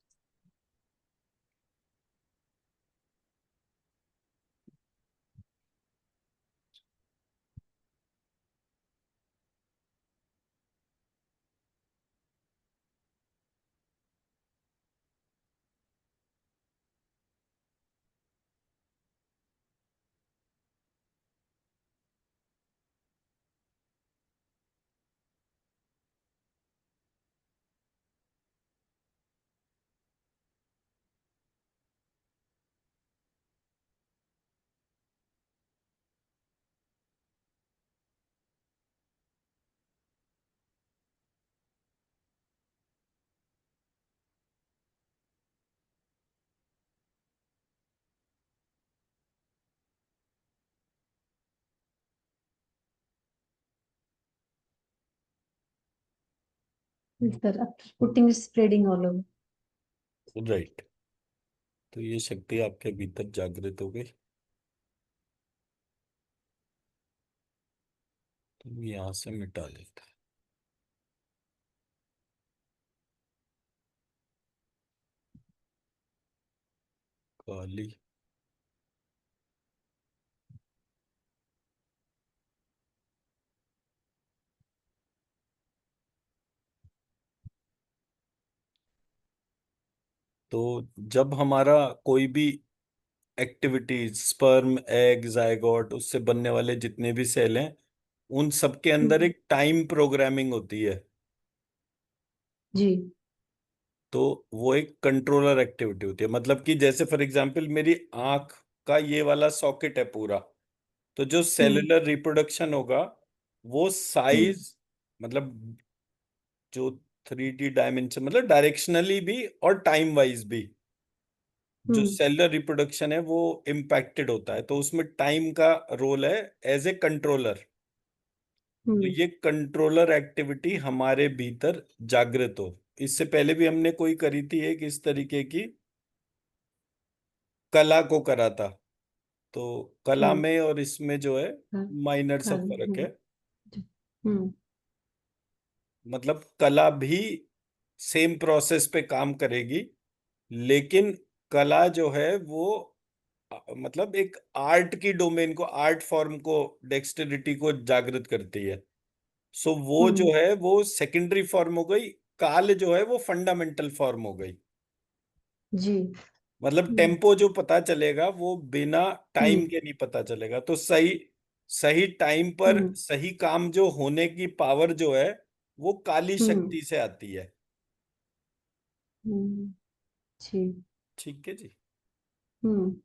Sir, after putting it, spreading all over. Right. तो ये शक्ति आपके भीतर जागृत हो गई। तो यहां से मिटा लेता है। काली। तो जब हमारा कोई भी एक्टिविटीज, स्पर्म, एग, जायगोट, उससे बनने वाले जितने भी सेल हैं, उन सबके अंदर हम्म। एक टाइम प्रोग्रामिंग होती है। जी। तो वो एक कंट्रोलर एक्टिविटी होती है। मतलब कि जैसे फॉर एग्जांपल मेरी आंख का ये वाला सॉकेट है पूरा, तो जो हम्म। सेलुलर रिप्रोडक्शन होगा वो हम्म। साइज, मतलब जो 3D डायमेंशन, मतलब डायरेक्शनली भी और टाइम वाइज भी, जो हम्म। सेलुलर रिप्रोडक्शन है वो इम्पैक्टेड होता है। तो उसमें टाइम का रोल है एज ए कंट्रोलर। तो हम्म। ये कंट्रोलर एक्टिविटी हमारे भीतर जागृत हो। इससे पहले भी हमने कोई करी थी एक इस तरीके की, कला को करा था। तो कला हम्म। में और इसमें जो है हाँ। माइनर सा काल। फर्क है। जी। हम्म। मतलब कला भी सेम प्रोसेस पे काम करेगी, लेकिन कला जो है वो मतलब एक आर्ट की डोमेन को, आर्ट फॉर्म को, डेक्सटेरिटी को जागृत करती है। सो वो जो हम्म। है वो सेकेंडरी फॉर्म हो गई। काल जो है वो फंडामेंटल फॉर्म हो गई। जी। मतलब हम्म। टेम्पो जो पता चलेगा वो बिना टाइम हम्म। के नहीं पता चलेगा। तो सही सही टाइम पर हम्म। सही काम जो होने की पावर जो है वो काली हम्म। शक्ति से आती है। हम्म। जी। ठीक है जी। हम्म।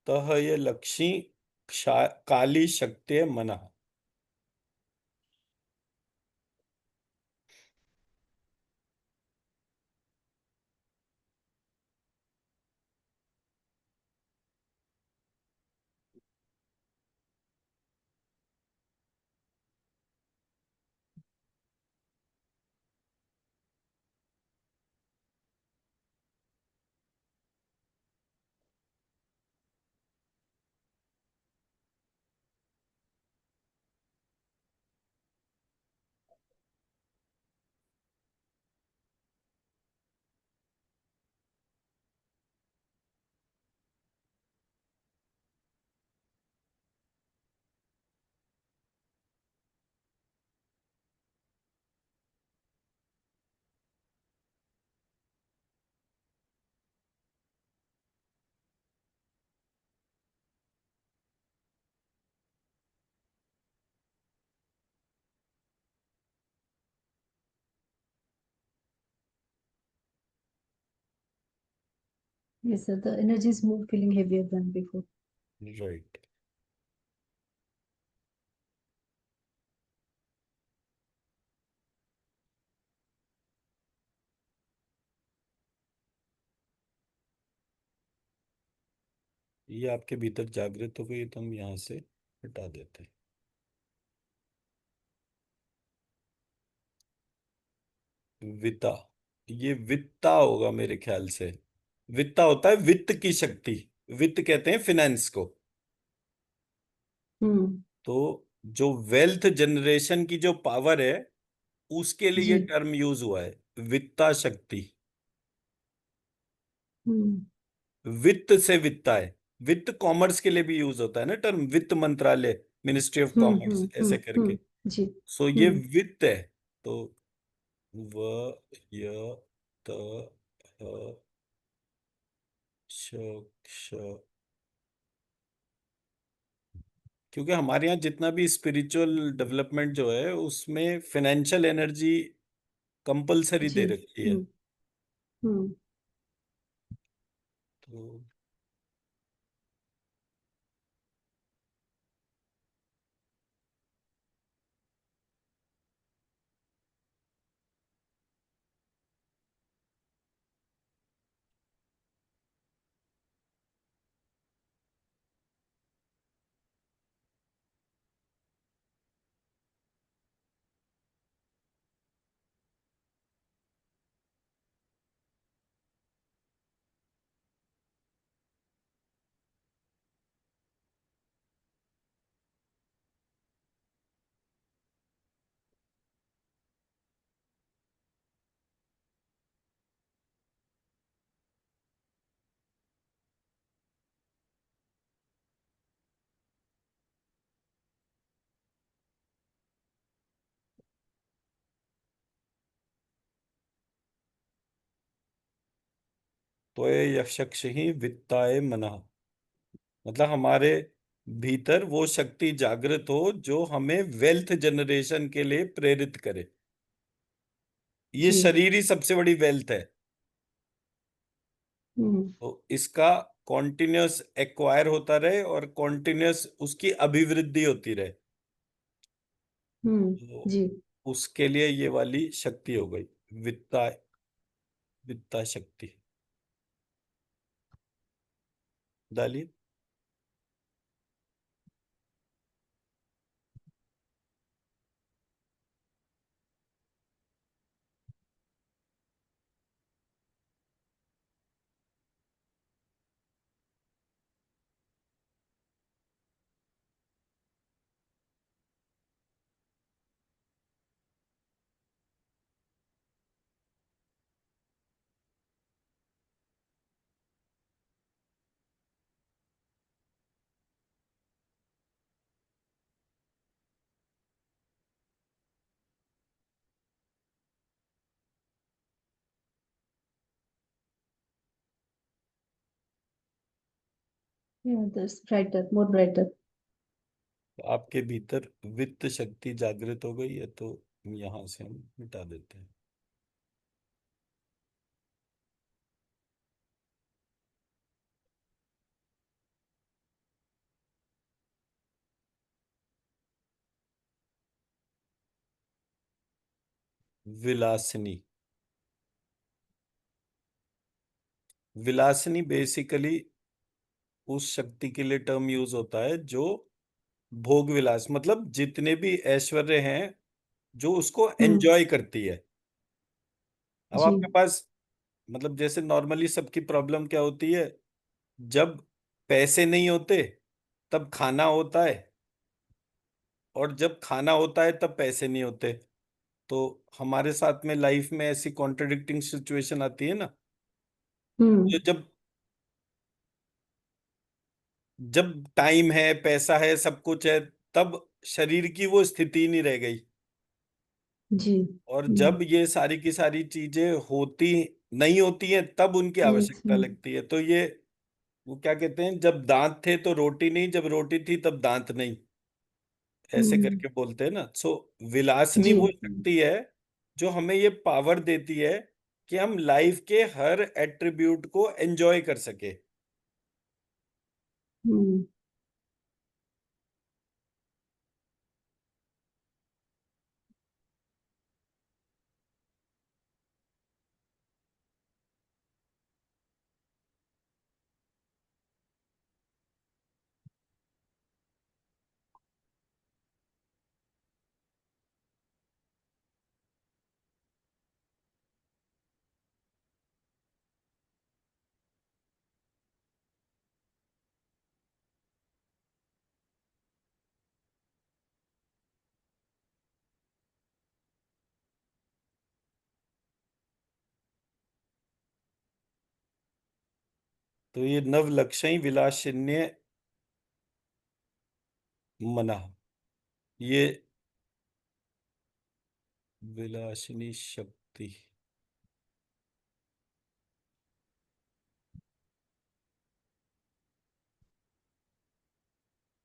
तह ये लक्ष्मी काली शक्ति मना। Yes, sir. The energy is more feeling heavier than before. Right. ये आपके भीतर जागृत हो गई तो हम यहाँ से हटा देते हैं। विता, ये वित्ता होगा मेरे ख्याल से। वित्ता होता है वित्त की शक्ति, वित्त कहते हैं फिनेंस को। हम्म। तो जो वेल्थ जनरेशन की जो पावर है, उसके लिए जी। ये टर्म यूज हुआ है, वित्ता शक्ति। हम्म वित्त से वित्ता है। वित्त कॉमर्स के लिए भी यूज होता है ना टर्म, वित्त मंत्रालय, मिनिस्ट्री ऑफ कॉमर्स ऐसे करके। जी। सो ये हम्म वित्त है। तो व य त ह श क्ष, क्योंकि हमारे यहाँ जितना भी स्पिरिचुअल डेवलपमेंट जो है उसमें फाइनेंशियल एनर्जी कंपलसरी जी। दे रखी है। हम्म हम्म तो यक्षक्ष ही वित्ताय मनः, मतलब हमारे भीतर वो शक्ति जागृत हो जो हमें वेल्थ जनरेशन के लिए प्रेरित करे। ये जी। शरीर ही सबसे बड़ी वेल्थ है। हम्म तो इसका कॉन्टिन्यूस एक्वायर होता रहे और कॉन्टिन्यूस उसकी अभिवृद्धि होती रहे। तो जी। उसके लिए ये वाली शक्ति हो गई वित्ता, वित्ता शक्ति। डालिए। Yeah, that's brighter, more brighter. तो आपके भीतर वित्त शक्ति जागृत हो गई है, तो यहां से हम मिटा देते हैं। विलासिनी, विलासिनी बेसिकली उस शक्ति के लिए टर्म यूज होता है जो भोग विलास, मतलब जितने भी ऐश्वर्य हैं जो उसको हम्म एंजॉय करती है। अब जी। आपके पास, मतलब जैसे नॉर्मली सबकी प्रॉब्लम क्या होती है, जब पैसे नहीं होते तब खाना होता है, और जब खाना होता है तब पैसे नहीं होते। तो हमारे साथ में लाइफ में ऐसी कॉन्ट्रडिक्टिंग सिचुएशन आती है ना। हम्म तो जब जब टाइम है, पैसा है, सब कुछ है, तब शरीर की वो स्थिति नहीं रह गई। जी। और जब ये सारी की सारी चीजें होती नहीं होती हैं तब उनकी यस। आवश्यकता लगती है। तो ये, वो क्या कहते हैं, जब दांत थे तो रोटी नहीं, जब रोटी थी तब दांत नहीं, ऐसे हम्म करके बोलते हैं ना। सो विलासनी जी। वो शक्ति है जो हमें ये पावर देती है कि हम लाइफ के हर एट्रीब्यूट को एंजॉय कर सके। हम्म। तो ये नव लक्ष्य विलासिन्य मना, ये विलासिनी शक्ति,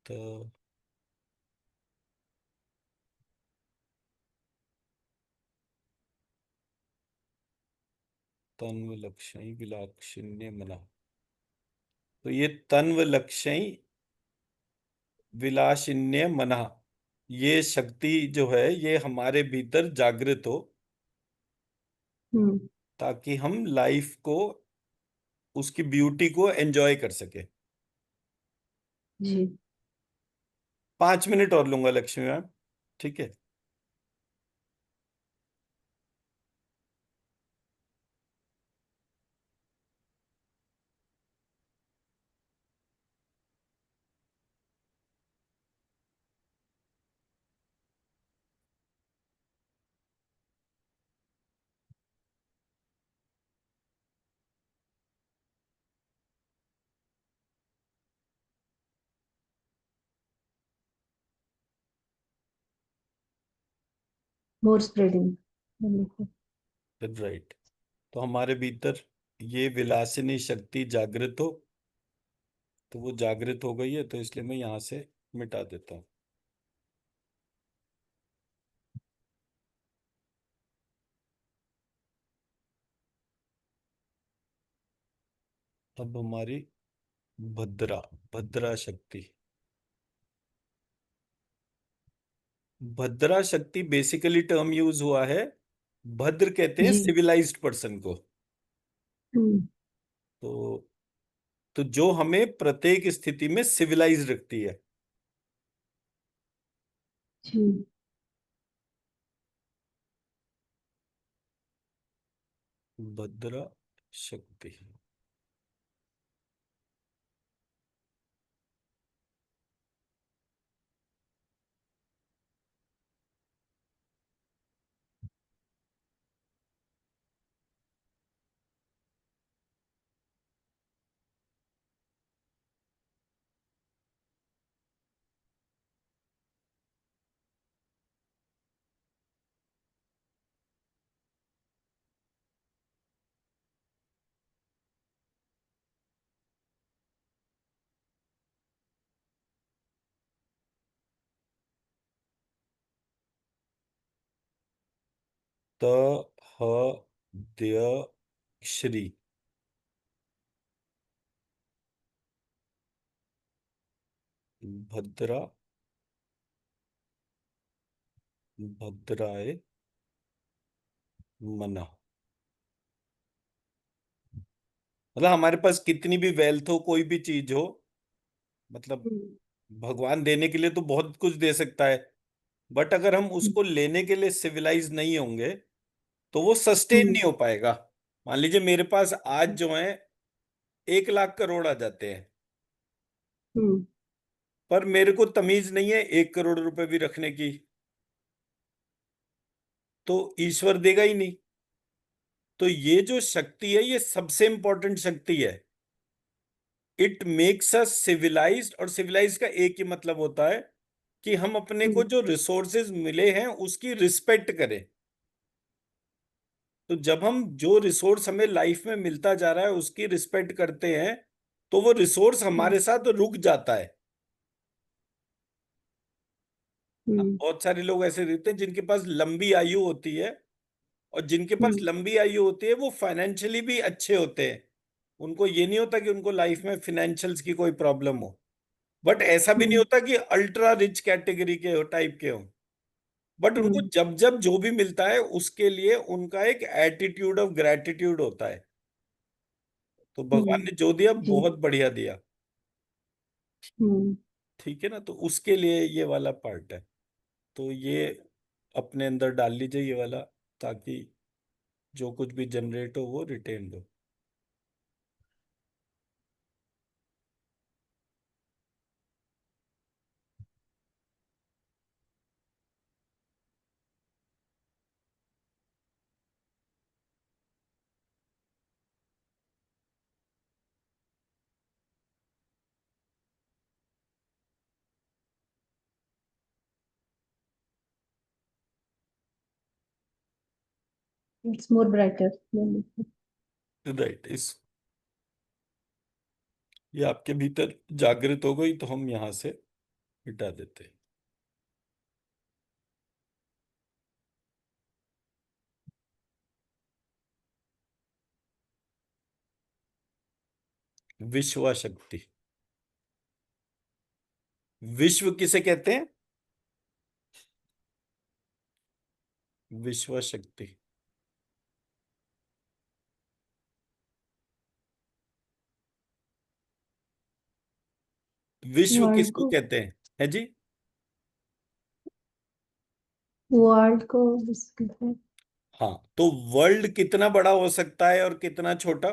तो तन्व लक्ष्य विलासिन्य मना, तो ये तन्व लक्ष्य विलासिन्य मना, ये शक्ति जो है ये हमारे भीतर जागृत हो, हम्म। ताकि हम लाइफ को, उसकी ब्यूटी को एंजॉय कर सके। जी। 5 मिनट और लूंगा लक्ष्मी मैम, ठीक है। मोर स्प्रेडिंग। राइट। तो हमारे भीतर ये विलासिनी शक्ति जागृत हो, तो वो जागृत हो गई है, तो इसलिए मैं यहां से मिटा देता हूं। अब हमारी भद्रा, भद्रा शक्ति, भद्रा शक्ति बेसिकली टर्म यूज हुआ है, भद्र कहते हैं जी। सिविलाइज्ड पर्सन को। हम्म। तो जो हमें प्रत्येक स्थिति में सिविलाइज रखती है। जी। भद्रा शक्ति, त ह द्य श्री, भद्रा, भद्राय मना। मतलब हमारे पास कितनी भी वेल्थ हो, कोई भी चीज हो, मतलब हम्म। भगवान देने के लिए तो बहुत कुछ दे सकता है, बट अगर हम उसको लेने के लिए सिविलाइज नहीं होंगे तो वो सस्टेन हम्म। नहीं हो पाएगा। मान लीजिए मेरे पास आज जो है 1 लाख करोड़ आ जाते हैं, हम्म। पर मेरे को तमीज नहीं है 1 करोड़ रुपए भी रखने की, तो ईश्वर देगा ही नहीं। तो ये जो शक्ति है ये सबसे इंपॉर्टेंट शक्ति है। इट मेक्स अस सिविलाइज्ड, और सिविलाइज का एक ही मतलब होता है कि हम अपने को हम्म। जो रिसोर्सेज मिले हैं उसकी रिस्पेक्ट करें। तो जब हम जो रिसोर्स हमें लाइफ में मिलता जा रहा है उसकी रिस्पेक्ट करते हैं, तो वो रिसोर्स हमारे हम्म। साथ रुक जाता है। हम्म। बहुत सारे लोग ऐसे रहते हैं जिनके पास लंबी आयु होती है और जिनके पास हम्म लंबी आयु होती है वो फाइनेंशियली भी अच्छे होते हैं। उनको ये नहीं होता कि उनको लाइफ में फिनेंशियल्स की कोई प्रॉब्लम हो। बट ऐसा भी नहीं हम्म होता कि अल्ट्रा रिच कैटेगरी के हो, टाइप के हो। बट उनको हम्म जब जब जो भी मिलता है उसके लिए उनका एक एटीट्यूड ऑफ ग्रेटिट्यूड होता है। तो भगवान हम्म, ने जो दिया जी। बहुत बढ़िया दिया। हम्म ठीक है ना, तो उसके लिए ये वाला पार्ट है। तो ये अपने अंदर डाल लीजिए ये वाला, ताकि जो कुछ भी जनरेट हो वो रिटेन हो। It's more brighter. राइट, इस ये आपके भीतर जागृत हो गई तो हम यहाँ से मिटा देते हैं। विश्वा शक्ति। विश्व किसे कहते हैं? विश्वा शक्ति। विश्व वर्ल्ड किसको को, कहते हैं? है जी। वर्ल्ड को उसके है। हाँ, तो वर्ल्ड कितना बड़ा हो सकता है और कितना छोटा?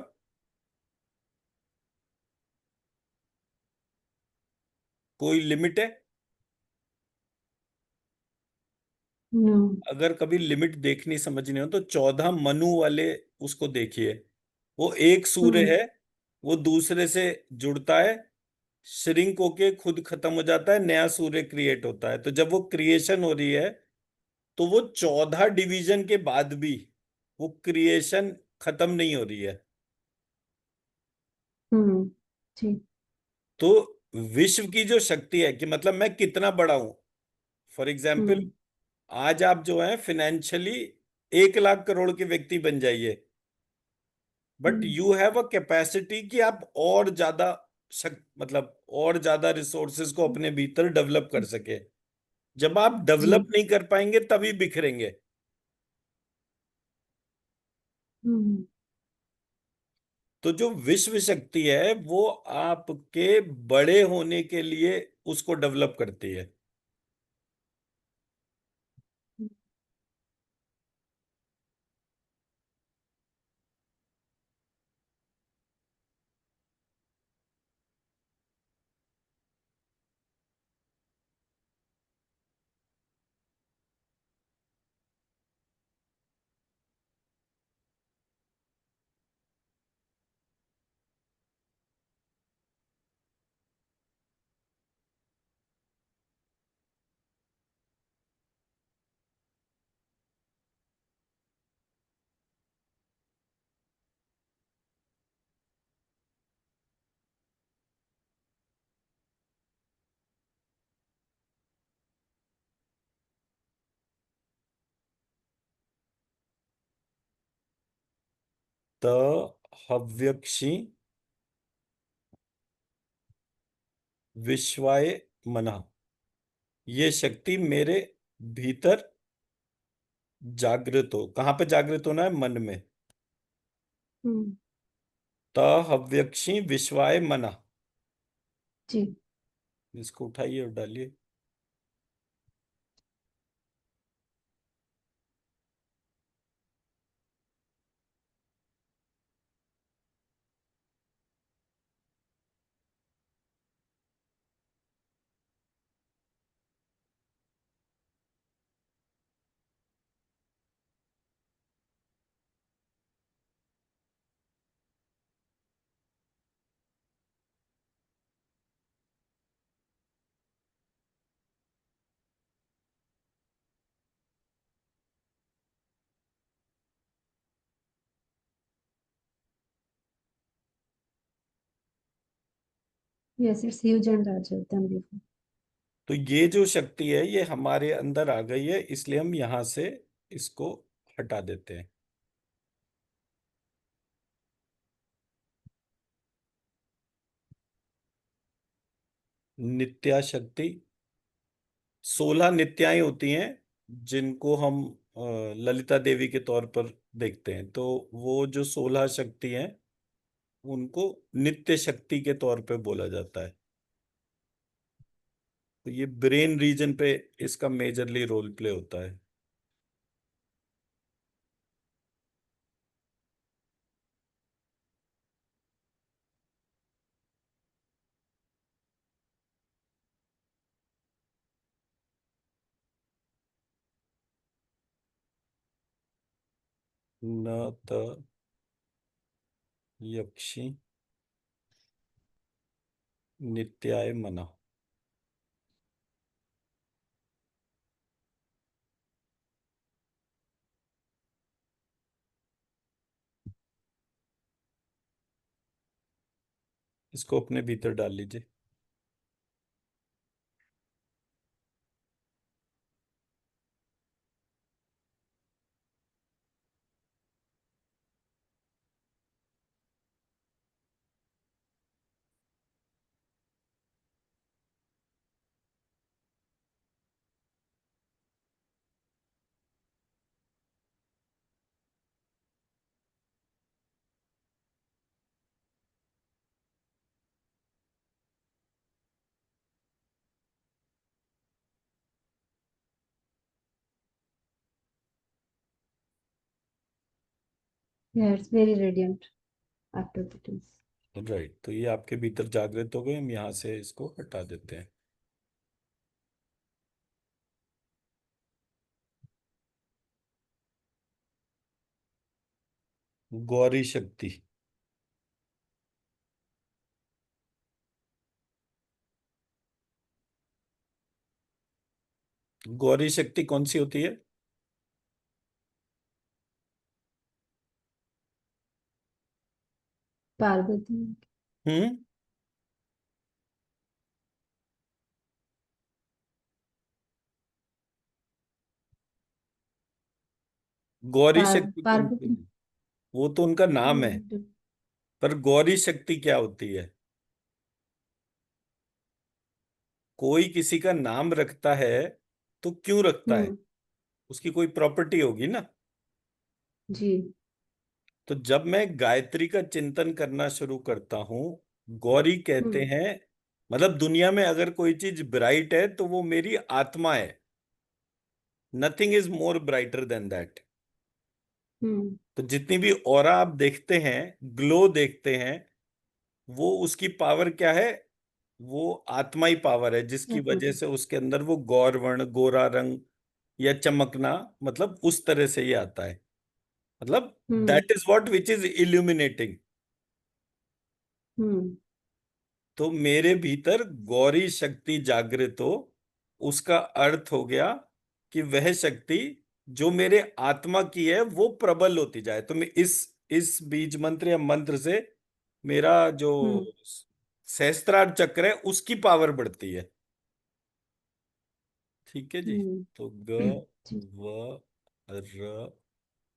कोई लिमिट है? नो। अगर कभी लिमिट देखनी समझनी हो तो 14 मनु वाले उसको देखिए। वो एक सूर्य हम्म है, वो दूसरे से जुड़ता है, श्रिंक होके खुद खत्म हो जाता है, नया सूर्य क्रिएट होता है। तो जब वो क्रिएशन हो रही है तो वो 14 डिवीजन के बाद भी वो क्रिएशन खत्म नहीं हो रही है। हम्म, जी। तो विश्व की जो शक्ति है कि मतलब मैं कितना बड़ा हूं। फॉर एग्जाम्पल, हम्म आज आप जो है फिनेंशियली 1 लाख करोड़ के व्यक्ति बन जाइए, but hmm you have a capacity कि आप और ज्यादा मतलब और ज्यादा रिसोर्सेज को अपने भीतर डेवलप कर सके। जब आप डेवलप जी। नहीं कर पाएंगे तभी बिखरेंगे। हम्म तो जो विश्व शक्ति है वो आपके बड़े होने के लिए उसको डेवलप करती है। त हव्यक्षी विश्वाय मना, ये शक्ति मेरे भीतर जागृत हो। कहाँ पे जागृत होना है? मन में। हम्म, त हव्यक्षी विश्वाय मना, जी। इसको उठाइए और डालिए। Yes, it's huge and larger than before. तो ये जो शक्ति है ये हमारे अंदर आ गई है, इसलिए हम यहां से इसको हटा देते हैं। नित्या शक्ति, 16 नित्याएं होती हैं जिनको हम ललिता देवी के तौर पर देखते हैं। तो वो जो 16 शक्ति हैं उनको नित्य शक्ति के तौर पे बोला जाता है। तो ये ब्रेन रीजन पे इसका मेजरली रोल प्ले होता है। न त यक्षी नित्याय मना। इसको अपने भीतर डाल लीजिए। Yeah, it's very radiant after the tea. Right, तो ये आपके भीतर जागृत हो गए। हम यहाँ से इसको हटा देते हैं। गौरी शक्ति। गौरी शक्ति कौन सी होती है? पार्वती। हम्म। गौरी शक्ति कौन सी पार्वती। होती है? वो तो उनका नाम है। हम्म। पर गौरी शक्ति क्या होती है? कोई किसी का नाम रखता है तो क्यों रखता है? हम्म। उसकी कोई प्रॉपर्टी होगी ना। जी। तो जब मैं गायत्री का चिंतन करना शुरू करता हूं, गौरी कहते हम्म। हैं, मतलब दुनिया में अगर कोई चीज ब्राइट है तो वो मेरी आत्मा है। Nothing is more brighter than that. Hmm. तो जितनी भी ऑरा आप देखते हैं, ग्लो देखते हैं, वो उसकी पावर क्या है? वो आत्मा ही पावर है, जिसकी आत्मा वजह की। से उसके अंदर वो गौर वर्ण, गोरा रंग या चमकना, मतलब उस तरह से ये आता है। मतलब hmm. That is what which is illuminating. Hmm. तो मेरे भीतर गौरी शक्ति जागृत हो, उसका अर्थ हो गया कि वह शक्ति जो मेरे आत्मा की है वो प्रबल होती जाए। तो मैं इस बीज मंत्र या मंत्र से मेरा जो हम्म। सहस्त्रार चक्र है उसकी पावर बढ़ती है। ठीक है जी। हम्म। तो ग, जी। व, र,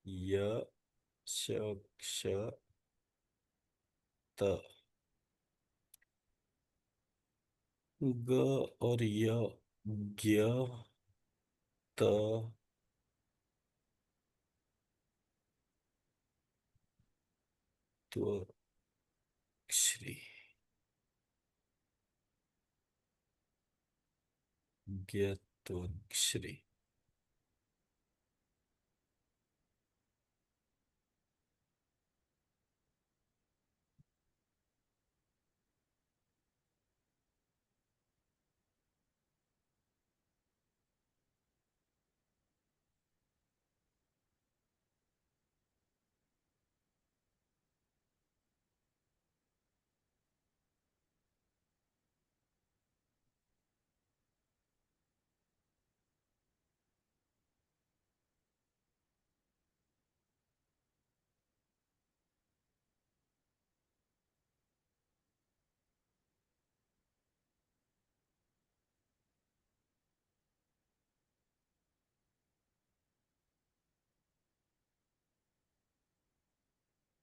य, श, क्ष, त। ग और य, ज्ञ, त, त्व, श्री, ज्ञ, त्व, श्री।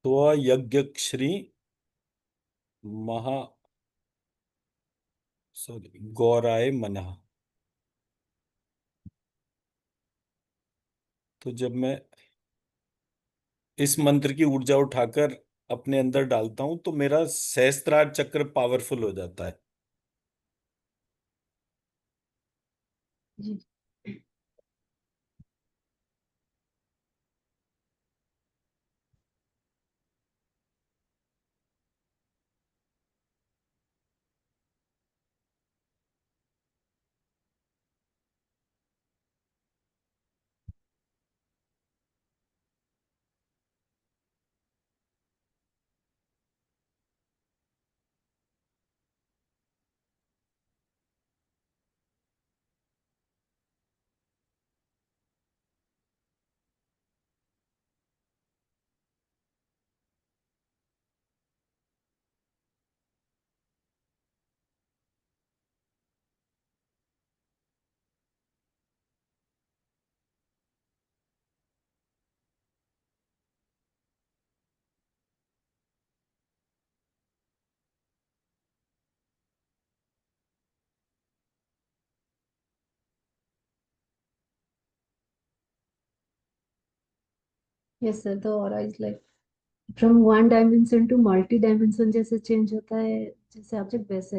त्वयज्ञ श्री महा, सॉरी, गौराय मनः। तो जब मैं इस मंत्र की ऊर्जा उठाकर अपने अंदर डालता हूं तो मेरा सहस्त्रार चक्र पावरफुल हो जाता है। जी। Yes sir, the aura is like from one dimension to multi dimension, जैसे चेंज होता है, जैसे ऑब्जेक्ट वैसे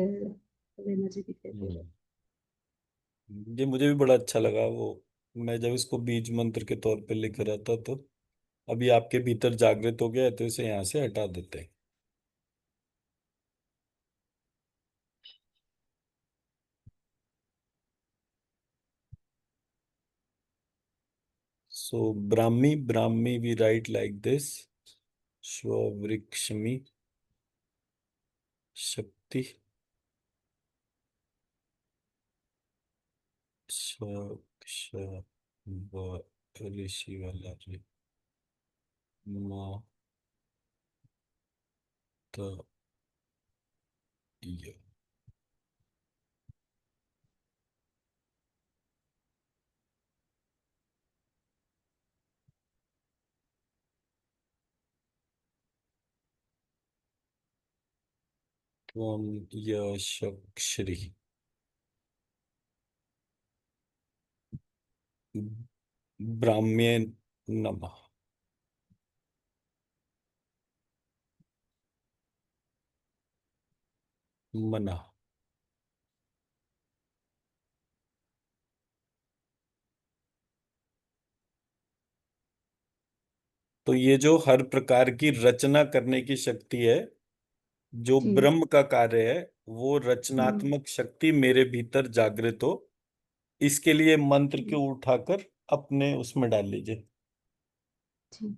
एनर्जी दिखाई दे रहा हम्म। ये मुझे भी बड़ा अच्छा लगा वो, मैं जब इसको बीज मंत्र के तौर पे लिख रहा था तो। अभी आपके भीतर जागृत हो गया है तो इसे यहाँ से हटा देते हैं। So Brahmi, Brahmi we write like this. स्ववृक्षमी शक्ति, स्व क्ष व ऋषि वाला ऋ, म त य। त्वं यशक्श्री ब्राह्म्ये नमः। मना। तो ये जो हर प्रकार की रचना करने की शक्ति है, जो जी। ब्रह्म का कार्य है, वो हम्म। रचनात्मक शक्ति मेरे भीतर जागृत हो, इसके लिए मंत्र जी। को उठाकर अपने उसमें डाल लीजिए। जी।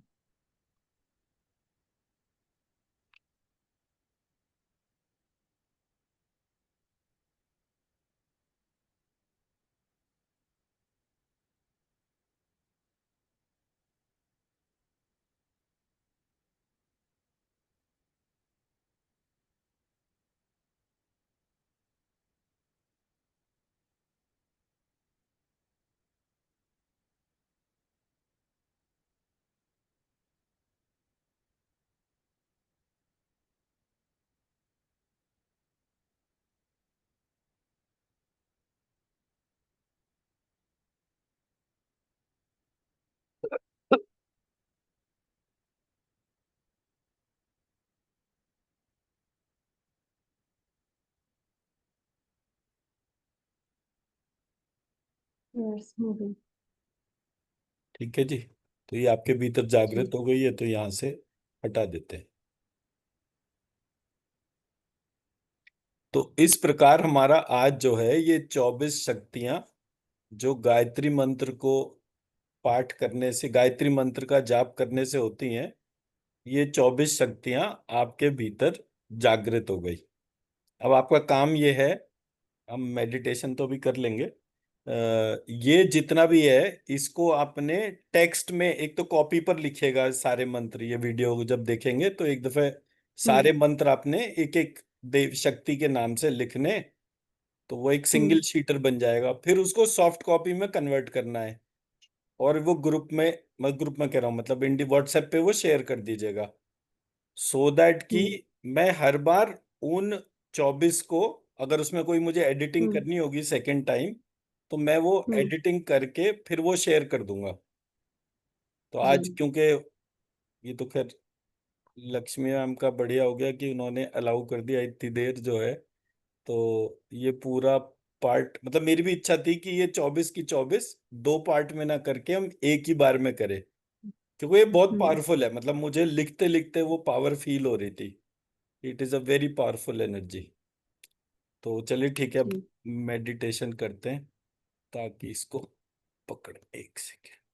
It's moving. ठीक है जी। तो ये आपके भीतर जागृत जी। हो गई है तो यहाँ से हटा देते हैं। तो इस प्रकार हमारा आज जो है ये 24 शक्तियां, जो गायत्री मंत्र को पाठ करने से, गायत्री मंत्र का जाप करने से होती हैं, ये 24 शक्तियां आपके भीतर जागृत हो गई। अब आपका काम ये है, हम मेडिटेशन तो भी कर लेंगे। ये जितना भी है इसको आपने टेक्स्ट में, एक तो कॉपी पर लिखिएगा सारे मंत्र, ये वीडियो जब देखेंगे तो एक दफे सारे हम्म। मंत्र आपने एक एक देव शक्ति के नाम से लिखने, तो वो एक सिंगल हम्म। शीटर बन जाएगा। फिर उसको सॉफ्ट कॉपी में कन्वर्ट करना है और वो ग्रुप में, मैं ग्रुप में कह रहा हूँ मतलब इंडी व्हाट्सएप पे वो शेयर कर दीजिएगा। सो दैट कि हम्म मैं हर बार उन 24 को, अगर उसमें कोई मुझे एडिटिंग हम्म करनी होगी सेकेंड टाइम, तो मैं वो हम्म एडिटिंग करके फिर वो शेयर कर दूंगा। तो आज हम्म क्योंकि ये तो खैर लक्ष्मी मैम का बढ़िया हो गया कि उन्होंने अलाउ कर दिया इतनी देर जो है। तो ये पूरा पार्ट, मतलब मेरी भी इच्छा थी कि ये 24 की 24 दो पार्ट में ना करके हम एक ही बार में करें, क्योंकि ये बहुत हम्म, पावरफुल है। मतलब मुझे लिखते लिखते वो पावर फील हो रही थी। It is a very powerful energy. तो चलिए ठीक है, अब ठीक। मेडिटेशन करते हैं ताकि इसको पकड़, एक सेकेंड।